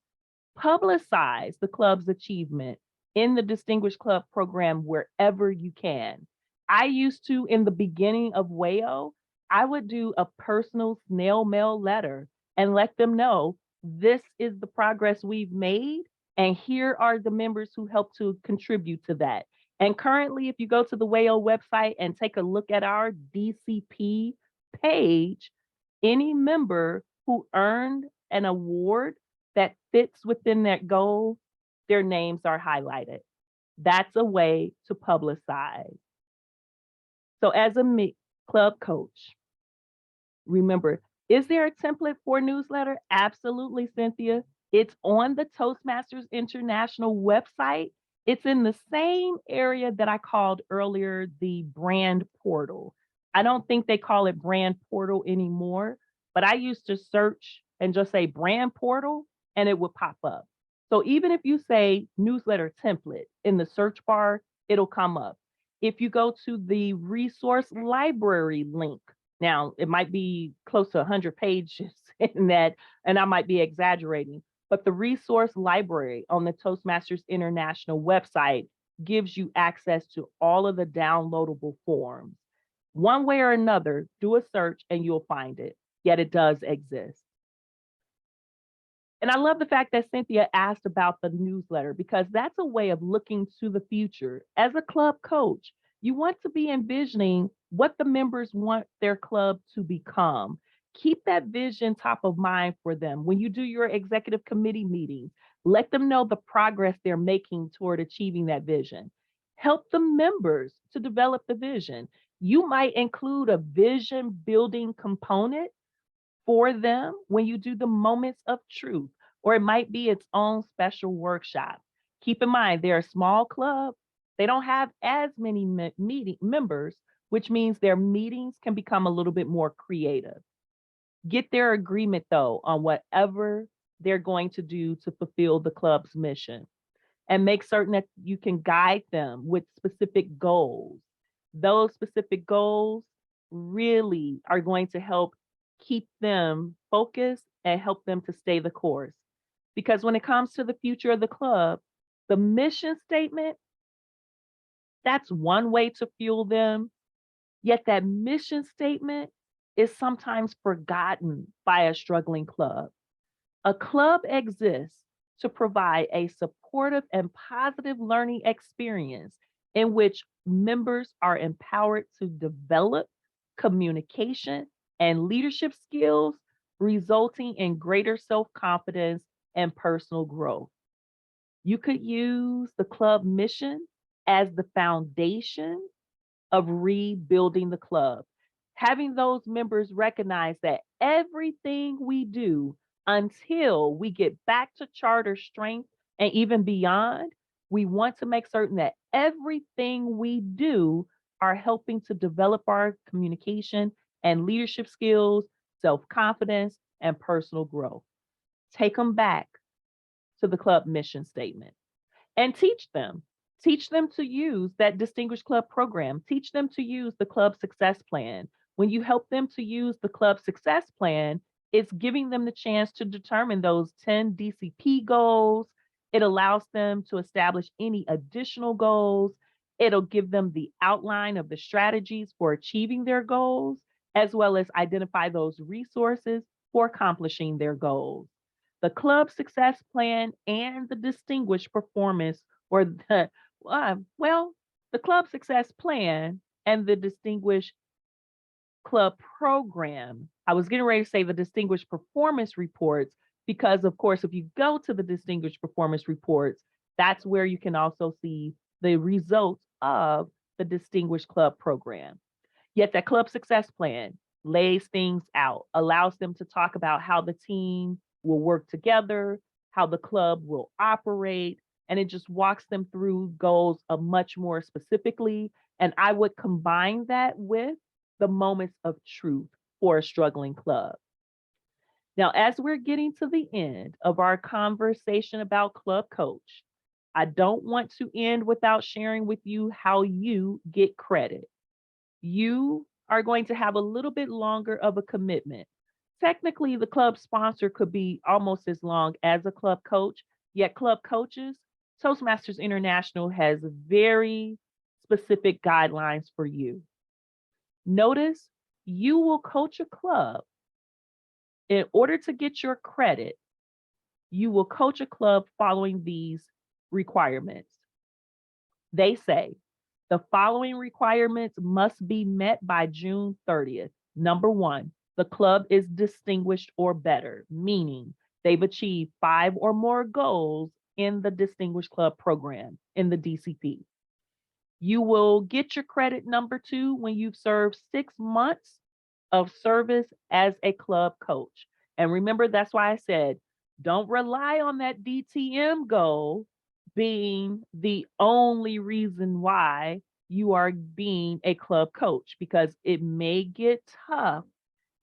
Publicize the club's achievement in the Distinguished Club program wherever you can. I used to, in the beginning of WAO, I would do a personal snail mail letter and let them know this is the progress we've made, and here are the members who help to contribute to that. And currently, if you go to the WAO website and take a look at our DCP page, any member who earned an award that fits within that goal, their names are highlighted. That's a way to publicize. So as a club coach, remember, is there a template for newsletter? Absolutely, Cynthia. It's on the Toastmasters International website. It's in the same area that I called earlier the brand portal. I don't think they call it brand portal anymore, but I used to search and just say brand portal and it would pop up. So even if you say newsletter template in the search bar, it'll come up. If you go to the resource library link, now it might be close to 100 pages in that, and I might be exaggerating, but the resource library on the Toastmasters International website gives you access to all of the downloadable forms. One way or another, do a search and you'll find it, yet it does exist. And I love the fact that Cynthia asked about the newsletter because that's a way of looking to the future. As a club coach, you want to be envisioning what the members want their club to become. Keep that vision top of mind for them. When you do your executive committee meetings, let them know the progress they're making toward achieving that vision. Help the members to develop the vision. You might include a vision building component for them when you do the moments of truth, or it might be its own special workshop. Keep in mind, they're a small club. They don't have as many meeting members, which means their meetings can become a little bit more creative. Get their agreement though on whatever they're going to do to fulfill the club's mission, and make certain that you can guide them with specific goals. Those specific goals really are going to help keep them focused and help them to stay the course. Because when it comes to the future of the club, the mission statement, that's one way to fuel them. Yet that mission statement is sometimes forgotten by a struggling club. A club exists to provide a supportive and positive learning experience in which members are empowered to develop communication and leadership skills, resulting in greater self-confidence and personal growth. You could use the club mission as the foundation of rebuilding the club, having those members recognize that everything we do until we get back to charter strength and even beyond, we want to make certain that everything we do are helping to develop our communication and leadership skills, self-confidence, and personal growth. Take them back to the club mission statement and teach them. Teach them to use that Distinguished Club program. Teach them to use the Club Success Plan. When you help them to use the Club Success Plan, it's giving them the chance to determine those 10 DCP goals. It allows them to establish any additional goals. It'll give them the outline of the strategies for achieving their goals, as well as identify those resources for accomplishing their goals. The Club Success Plan and the Distinguished Performance, or the the Club Success Plan and the Distinguished club program. I was getting ready to say the distinguished performance reports because, of course, if you go to the distinguished performance reports, that's where you can also see the results of the distinguished club program. Yet that club success plan lays things out, allows them to talk about how the team will work together, how the club will operate, and it just walks them through goals of much more specifically. And I would combine that with the moments of truth for a struggling club. Now, as we're getting to the end of our conversation about Club Coach, I don't want to end without sharing with you how you get credit. You are going to have a little bit longer of a commitment. Technically, the club sponsor could be almost as long as a club coach, yet club coaches, Toastmasters International has very specific guidelines for you. Notice you will coach a club. In order to get your credit, you will coach a club following these requirements. They say the following requirements must be met by June 30th. Number one, the club is distinguished or better, meaning they've achieved 5 or more goals in the Distinguished Club program in the DCP. You will get your credit number 2 when you've served 6 months of service as a club coach. And remember, that's why I said, don't rely on that DTM goal being the only reason why you are being a club coach, because it may get tough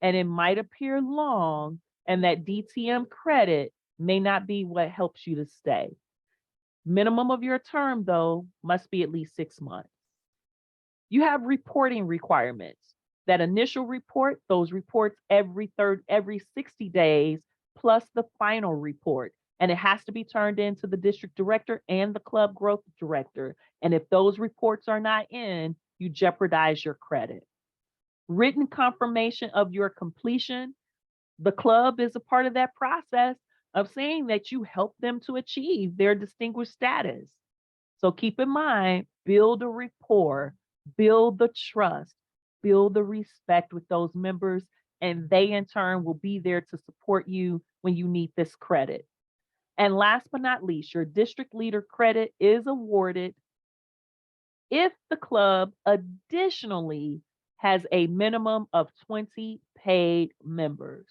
and it might appear long, and that DTM credit may not be what helps you to stay. Minimum of your term, though, must be at least 6 months. You have reporting requirements. That initial report, those reports every 60 days, plus the final report. And it has to be turned in to the district director and the club growth director. And if those reports are not in, you jeopardize your credit. Written confirmation of your completion. The club is a part of that process of saying that you helped them to achieve their distinguished status. So keep in mind, build a rapport, build the trust, build the respect with those members, and they in turn will be there to support you when you need this credit. And last but not least, your district leader credit is awarded if the club additionally has a minimum of 20 paid members.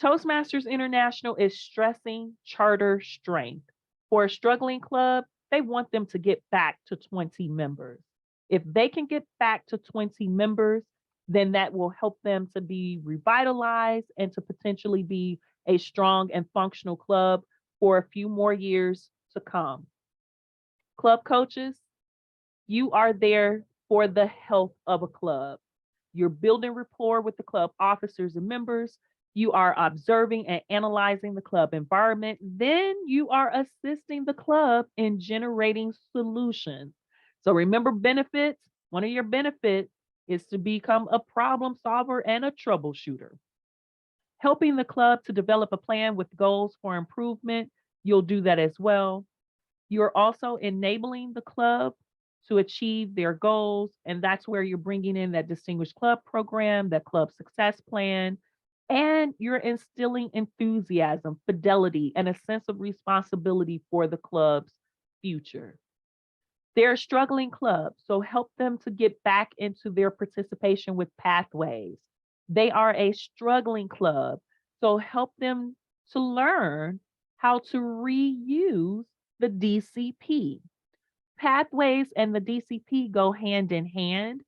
Toastmasters International is stressing charter strength. For a struggling club, they want them to get back to 20 members. If they can get back to 20 members, then that will help them to be revitalized and to potentially be a strong and functional club for a few more years to come. Club coaches, you are there for the health of a club. You're building rapport with the club officers and members. You are observing and analyzing the club environment. Then you are assisting the club in generating solutions. So remember benefits. One of your benefits is to become a problem solver and a troubleshooter. Helping the club to develop a plan with goals for improvement. You'll do that as well. You're also enabling the club to achieve their goals. And that's where you're bringing in that distinguished club program, that club success plan, and you're instilling enthusiasm, fidelity, and a sense of responsibility for the club's future. They're a struggling club, so help them to get back into their participation with pathways. They are a struggling club, so help them to learn how to reuse the DCP. Pathways and the DCP go hand in hand.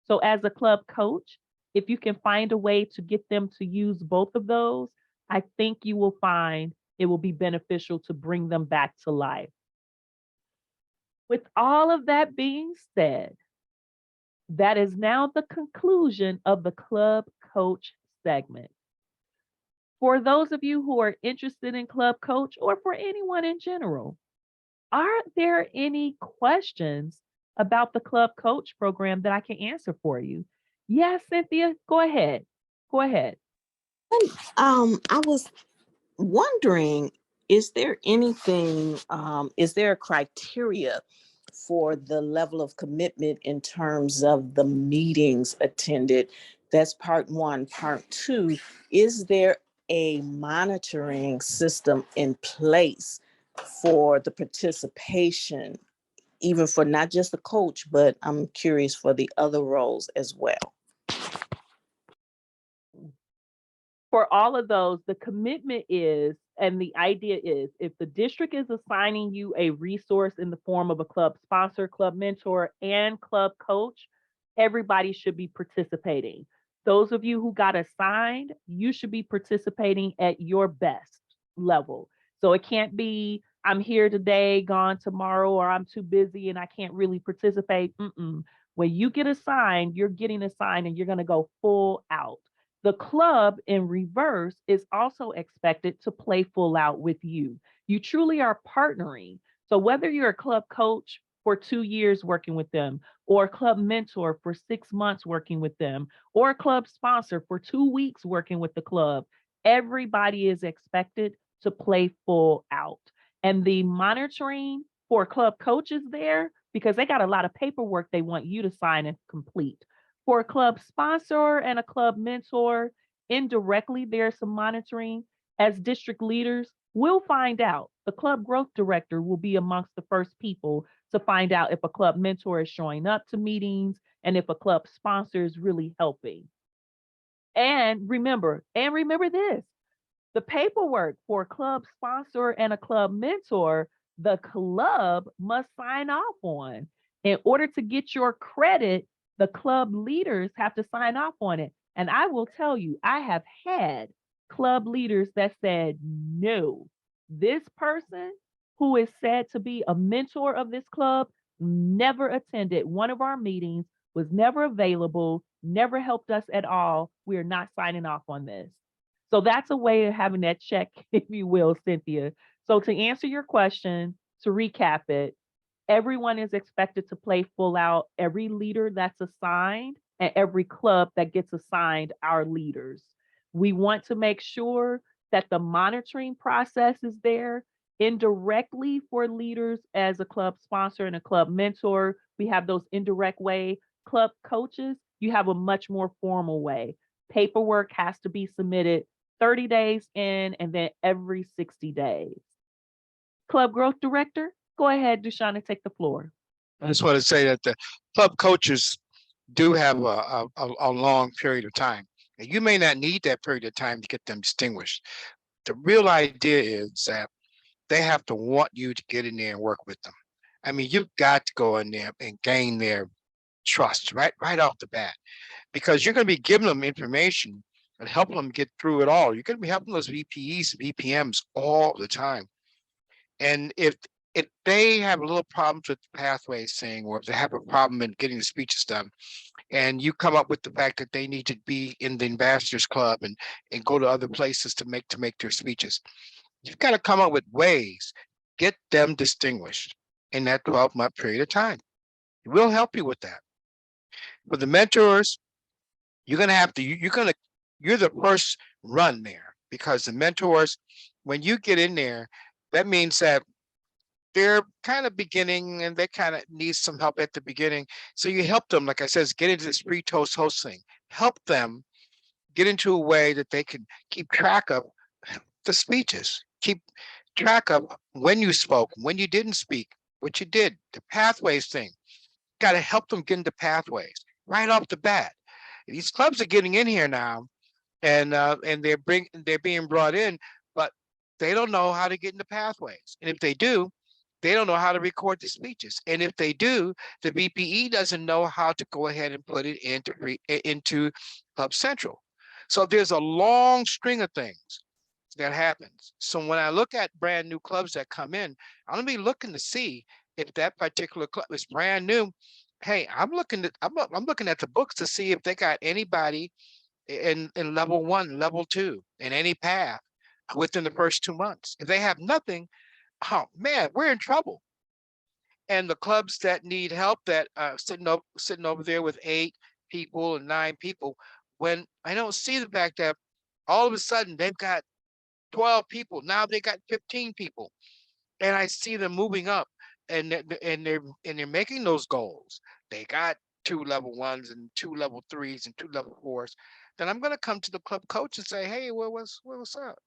So as a club coach, if you can find a way to get them to use both of those, I think you will find it will be beneficial to bring them back to life. With all of that being said, that is now the conclusion of the club coach segment. For those of you who are interested in club coach, or for anyone in general, are there any questions about the club coach program that I can answer for you? Yes, Cynthia, go ahead. Go ahead. I was wondering, is there anything, is there a criteria for the level of commitment in terms of the meetings attended. That's part one. Part two, is there a monitoring system in place for the participation, even for not just the coach, but I'm curious for the other roles as well? For all of those, the commitment is, and the idea is, if the district is assigning you a resource in the form of a club sponsor, club mentor, and club coach, everybody should be participating. Those of you who got assigned, you should be participating at your best level. So it can't be, I'm here today, gone tomorrow, or I'm too busy and I can't really participate. When you get assigned, you're getting assigned and you're going to go full out. The club in reverse is also expected to play full out with you. You truly are partnering. So whether you're a club coach for 2 years working with them, or a club mentor for 6 months working with them, or a club sponsor for 2 weeks working with the club, everybody is expected to play full out. And the monitoring for club coaches there, because they got a lot of paperwork they want you to sign and complete. For a club sponsor and a club mentor, indirectly, there's some monitoring. As district leaders, we'll find out. The club growth director will be amongst the first people to find out if a club mentor is showing up to meetings and if a club sponsor is really helping. And remember this, the paperwork for a club sponsor and a club mentor, the club must sign off on. In order to get your credit, the club leaders have to sign off on it. And I will tell you, I have had club leaders that said, no, this person who is said to be a mentor of this club never attended one of our meetings, was never available, never helped us at all. We are not signing off on this. So that's a way of having that check, if you will, Cynthia. So to answer your question, to recap it, everyone is expected to play full out. Every leader that's assigned and every club that gets assigned our leaders. We want to make sure that the monitoring process is there indirectly for leaders as a club sponsor and a club mentor. We have those indirect way. Club coaches, you have a much more formal way. Paperwork has to be submitted 30 days in and then every 60 days. Club growth director, go ahead, Deshauna, take the floor. I just want to say that the club coaches do have a long period of time. And you may not need that period of time to get them distinguished. The real idea is that they have to want you to get in there and work with them. I mean, you've got to go in there and gain their trust right off the bat, because you're going to be giving them information and helping them get through it all. You're going to be helping those VPEs, VPMs all the time. And if they have a little problems with the pathways thing, or if they have a problem in getting the speeches done, and you come up with the fact that they need to be in the ambassadors club and go to other places to make their speeches, you've got to come up with ways, get them distinguished in that 12-month period of time. We'll help you with that. For the mentors, you're going to have to, you're the first run there, because the mentors, when you get in there, that means that they're kind of beginning and they kind of need some help at the beginning. So you help them, like I said, get into this pre-toast host thing. Help them get into a way that they can keep track of the speeches, keep track of when you spoke, when you didn't speak, what you did, the pathways thing. Got to help them get into pathways right off the bat. These clubs are getting in here now, and they're being brought in, but they don't know how to get into pathways. And if they do, they don't know how to record the speeches. And if they do, the VPE doesn't know how to go ahead and put it into Club Central. So there's a long string of things that happens. So when I look at brand new clubs that come in, I'm gonna be looking to see if that particular club is brand new. Hey, I'm looking at the books to see if they got anybody in level 1, level 2, in any path within the first 2 months. If they have nothing, oh man, we're in trouble. And the clubs that need help, that sitting over there with 8 people and 9 people, when I don't see the fact that all of a sudden they've got 12 people, now they got 15 people, and I see them moving up they're making those goals. They got 2 level 1s and 2 level 3s and 2 level 4s. Then I'm going to come to the club coach and say, hey, what's up?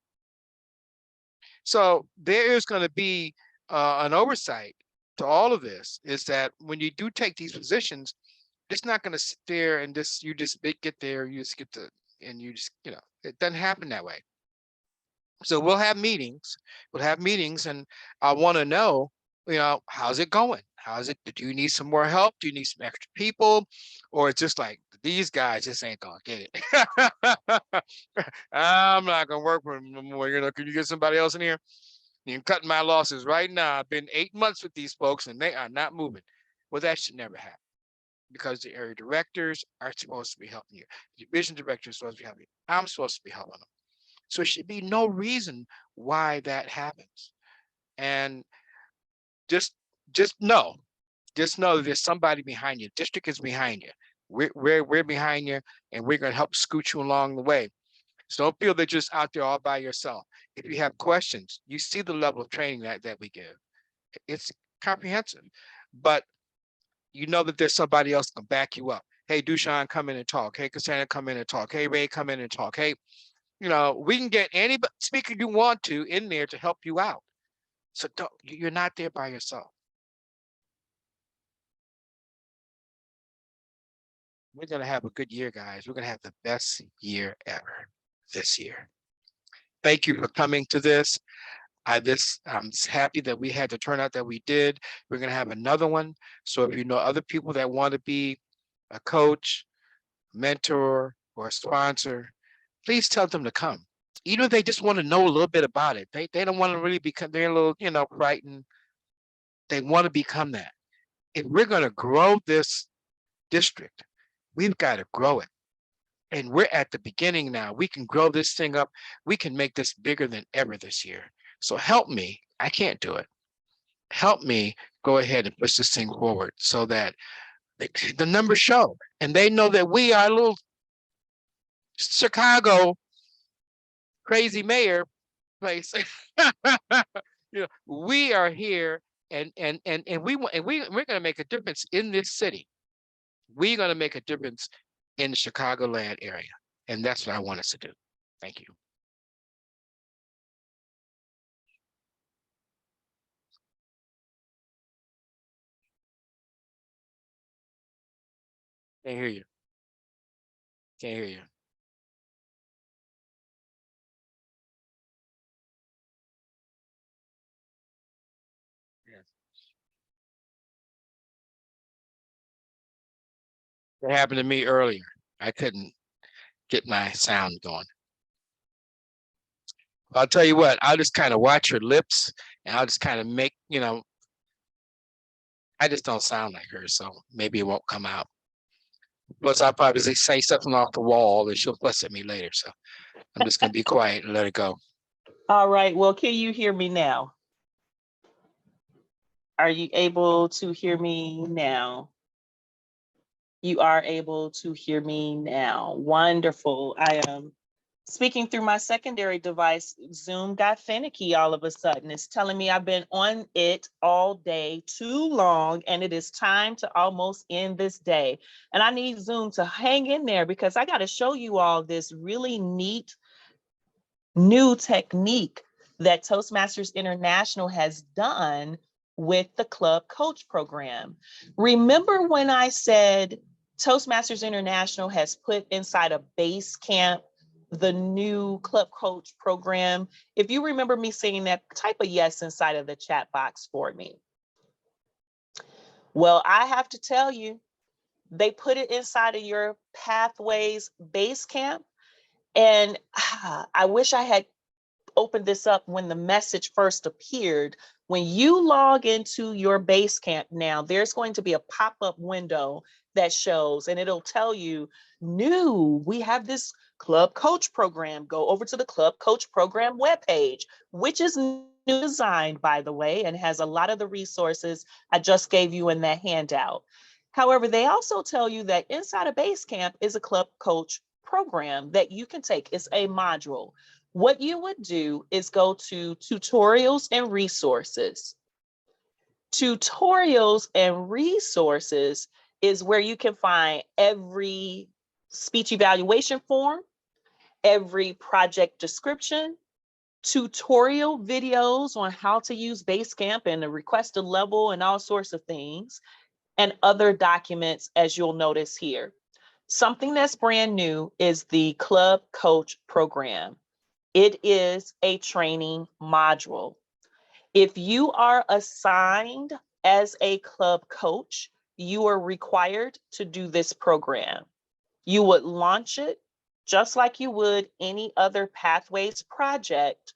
So there is going to be an oversight to all of this, is that when you do take these positions, it's not going to sit there and you just get there, you just get to, and you just, it doesn't happen that way. So we'll have meetings, and I want to know, how's it going? How's it? Do you need some more help? Do you need some extra people? Or it's just like, these guys just ain't gonna get it. I'm not gonna work with them no more. Can you get somebody else in here? You're cutting my losses right now. I've been 8 months with these folks and they are not moving. Well, that should never happen, because the area directors are supposed to be helping you. The division director is supposed to be helping you. I'm supposed to be helping them. So there should be no reason why that happens. And just know there's somebody behind you. District is behind you. We're behind you, and we're going to help scoot you along the way. So don't feel they're just out there all by yourself. If you have questions, you see the level of training that we give. It's comprehensive, but you know that there's somebody else to back you up. Hey, Dushan, come in and talk. Hey, Cassandra, come in and talk. Hey, Ray, come in and talk. Hey, we can get any speaker you want to in there to help you out. So you're not there by yourself. We're going to have a good year, guys. We're going to have the best year ever this year. Thank you for coming to this. I'm happy that we had the turnout that we did. We're going to have another one. So if you know other people that want to be a coach, mentor, or a sponsor, please tell them to come. Even if they just want to know a little bit about it. They don't want to really become, they're a little, frightened. They want to become that. If we're going to grow this district, we've got to grow it. And we're at the beginning now. We can grow this thing up. We can make this bigger than ever this year. So help me. I can't do it. Help me go ahead and push this thing forward so that the numbers show. And they know that we are a little Chicago crazy mayor place. We are here, and we're going to make a difference in this city. We're going to make a difference in the Chicagoland area. And that's what I want us to do. Thank you. Can't hear you. Can't hear you. Yes. It happened to me earlier. I couldn't get my sound going. I'll tell you what, I'll just kind of watch her lips, and I'll just kind of make, I just don't sound like her, so maybe it won't come out. Plus, I'll probably say something off the wall and she'll fuss at me later. So I'm just going to be quiet and let it go. All right. Well, can you hear me now? Are you able to hear me now? You are able to hear me now. Wonderful. I am speaking through my secondary device. Zoom got finicky all of a sudden. It's telling me I've been on it all day too long, and it is time to almost end this day. And I need Zoom to hang in there, because I got to show you all this really neat new technique that Toastmasters International has done with the Club Coach program. Remember when I said Toastmasters International has put inside a base camp the new Club Coach program? If you remember me saying that, type a yes inside of the chat box for me. Well, I have to tell you, they put it inside of your Pathways base camp. And I wish I had opened this up when the message first appeared. When you log into your base camp now, there's going to be a pop-up window that shows, and it'll tell you, new, we have this Club Coach program. Go over to the Club Coach program webpage, which is new designed, by the way, and has a lot of the resources I just gave you in that handout. However, they also tell you that inside of Basecamp is a Club Coach program that you can take. It's a module. What you would do is go to tutorials and resources. Tutorials and resources is where you can find every speech evaluation form, every project description, tutorial videos on how to use Basecamp and the request a level and all sorts of things, and other documents, as you'll notice here. Something that's brand new is the Club Coach program. It is a training module. If you are assigned as a club coach, you are required to do this program. You would launch it just like you would any other Pathways project,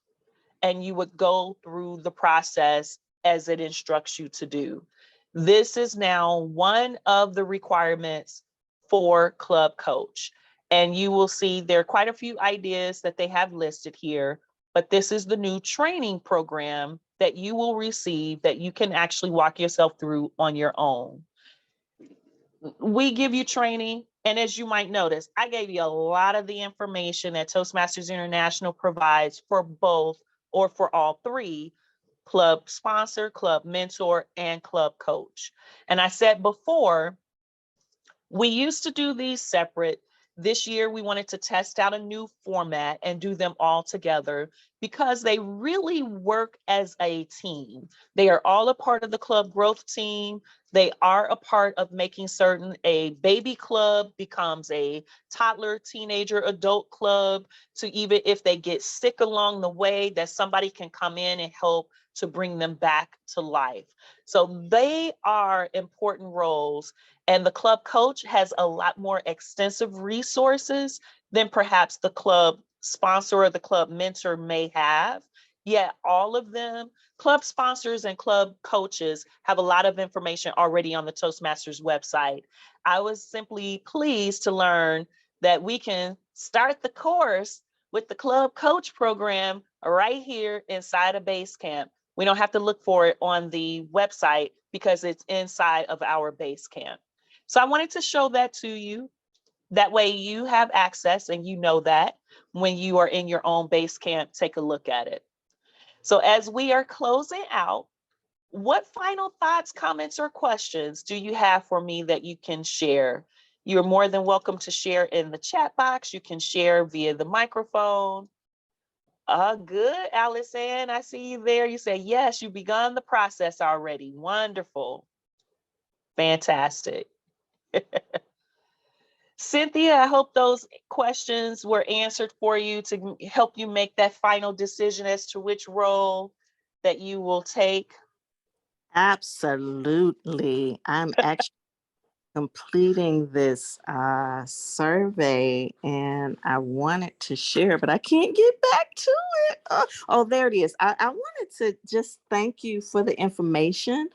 and you would go through the process as it instructs you to do. This is now one of the requirements for Club Coach. And you will see there are quite a few ideas that they have listed here, but this is the new training program that you will receive that you can actually walk yourself through on your own. We give you training, and as you might notice, I gave you a lot of the information that Toastmasters International provides for both or for all three: club sponsor, club mentor, and club coach. And I said before, we used to do these separate. This year, we wanted to test out a new format and do them all together because they really work as a team. They are all a part of the club growth team. They are a part of making certain a baby club becomes a toddler, teenager, adult club, to even if they get sick along the way, that somebody can come in and help to bring them back to life. So they are important roles. And the club coach has a lot more extensive resources than perhaps the club sponsor or the club mentor may have. Yet all of them, club sponsors and club coaches, have a lot of information already on the Toastmasters website. I was simply pleased to learn that we can start the course with the club coach program right here inside of Basecamp. We don't have to look for it on the website because it's inside of our Basecamp. So I wanted to show that to you. That way you have access and you know that when you are in your own Basecamp, take a look at it. So as we are closing out, what final thoughts, comments, or questions do you have for me that you can share? You're more than welcome to share in the chat box. You can share via the microphone. Good, Allison, I see you there. You say, yes, you've begun the process already. Wonderful. Fantastic. Cynthia, I hope those questions were answered for you to help you make that final decision as to which role that you will take. Absolutely. I'm actually completing this survey and I wanted to share, but I can't get back to it. Oh, there it is. I wanted to just thank you for the information.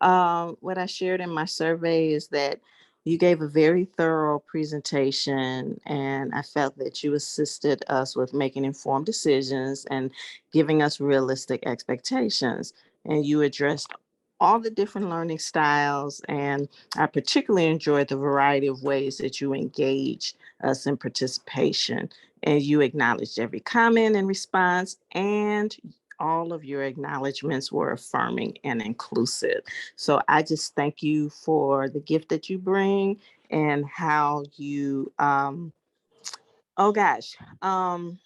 What I shared in my survey is that you gave a very thorough presentation, and I felt that you assisted us with making informed decisions and giving us realistic expectations. And you addressed all the different learning styles, and I particularly enjoyed the variety of ways that you engage us in participation. And you acknowledged every comment and response, and all of your acknowledgments were affirming and inclusive. So I just thank you for the gift that you bring and how you, oh gosh, I,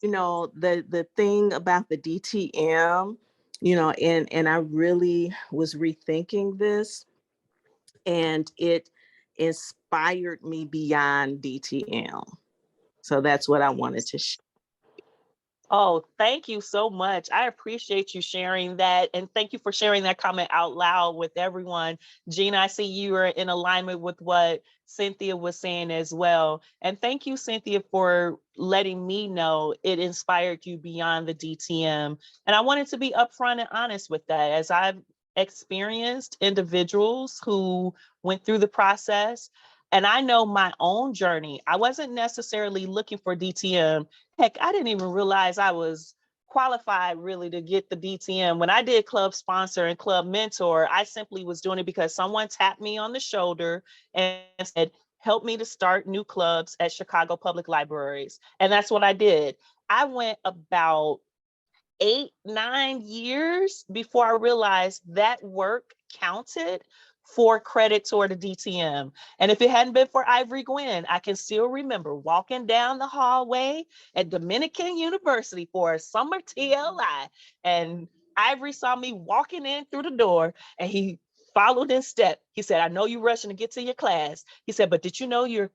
the thing about the DTM, and I really was rethinking this, and it inspired me beyond DTM. So that's what I wanted to share. Oh, thank you so much. I appreciate you sharing that. And thank you for sharing that comment out loud with everyone. Gina, I see you are in alignment with what Cynthia was saying as well. And thank you, Cynthia, for letting me know it inspired you beyond the DTM. And I wanted to be upfront and honest with that, as I've experienced individuals who went through the process. And I know my own journey. I wasn't necessarily looking for DTM. Heck, I didn't even realize I was qualified really to get the DTM. When I did club sponsor and club mentor, I simply was doing it because someone tapped me on the shoulder and said, help me to start new clubs at Chicago Public Libraries. And that's what I did. I went about 8, 9 years before I realized that work counted for credit toward a DTM. And if it hadn't been for Ivory Gwen, I can still remember walking down the hallway at Dominican University for a summer TLI. And Ivory saw me walking in through the door and he followed in step. He said, I know you're rushing to get to your class. He said, but did you know you're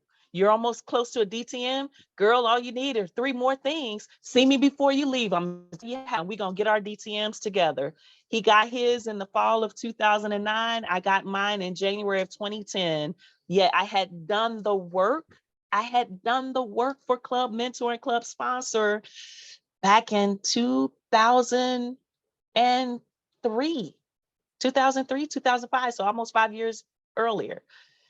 almost close to a DTM? Girl, all you need are 3 more things. See me before you leave. We're going to get our DTMs together. He got his in the fall of 2009. I got mine in January of 2010. Yet I had done the work. I had done the work for Club Mentor and Club Sponsor back in 2003, 2005, so almost 5 years earlier.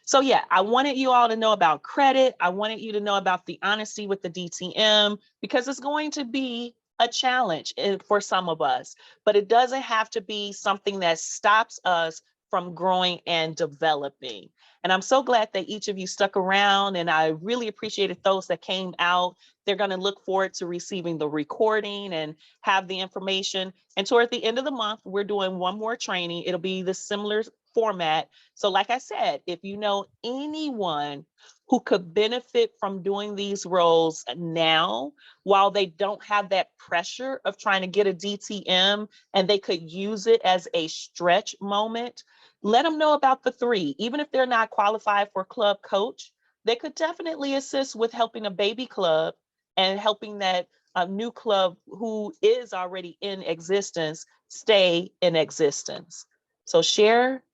So yeah, I wanted you all to know about credit. I wanted you to know about the honesty with the DTM, because it's going to be a challenge for some of us, but it doesn't have to be something that stops us from growing and developing. And I'm so glad that each of you stuck around, and I really appreciated those that came out. They're going to look forward to receiving the recording and have the information. And toward the end of the month, we're doing one more training. It'll be the similar format. So like I said, if you know anyone who could benefit from doing these roles now, while they don't have that pressure of trying to get a DTM and they could use it as a stretch moment, let them know about the 3. Even if they're not qualified for club coach, they could definitely assist with helping a baby club and helping that new club who is already in existence stay in existence. So share,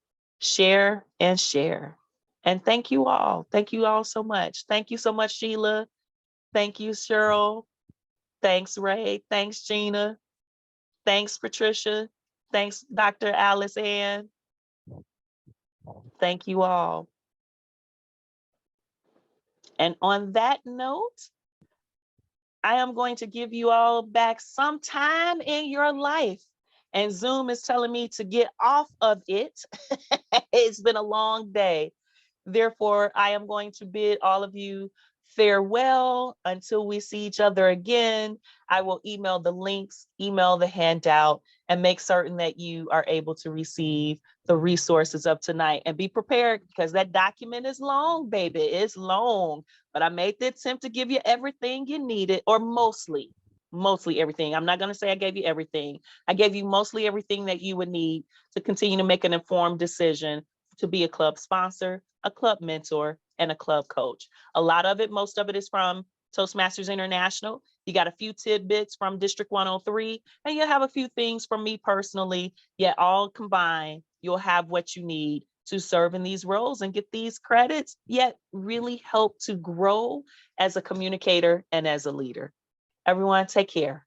and share. And thank you all. Thank you all so much. Thank you so much, Sheila. Thank you, Cheryl. Thanks, Ray. Thanks, Gina. Thanks, Patricia. Thanks, Dr. Alice Ann. Thank you all. And on that note, I am going to give you all back some time in your life. And Zoom is telling me to get off of it. It's been a long day. Therefore, I am going to bid all of you farewell until we see each other again. I will email the links, email the handout, and make certain that you are able to receive the resources of tonight. And be prepared, because that document is long, baby. It's long. But I made the attempt to give you everything you needed, or mostly everything. I'm not going to say I gave you everything. I gave you mostly everything that you would need to continue to make an informed decision to be a club sponsor, a club mentor, and a club coach. A lot of it, most of it is from Toastmasters International. You got a few tidbits from District 103, and you'll have a few things from me personally, yet all combined, you'll have what you need to serve in these roles and get these credits, yet really help to grow as a communicator and as a leader. Everyone, take care.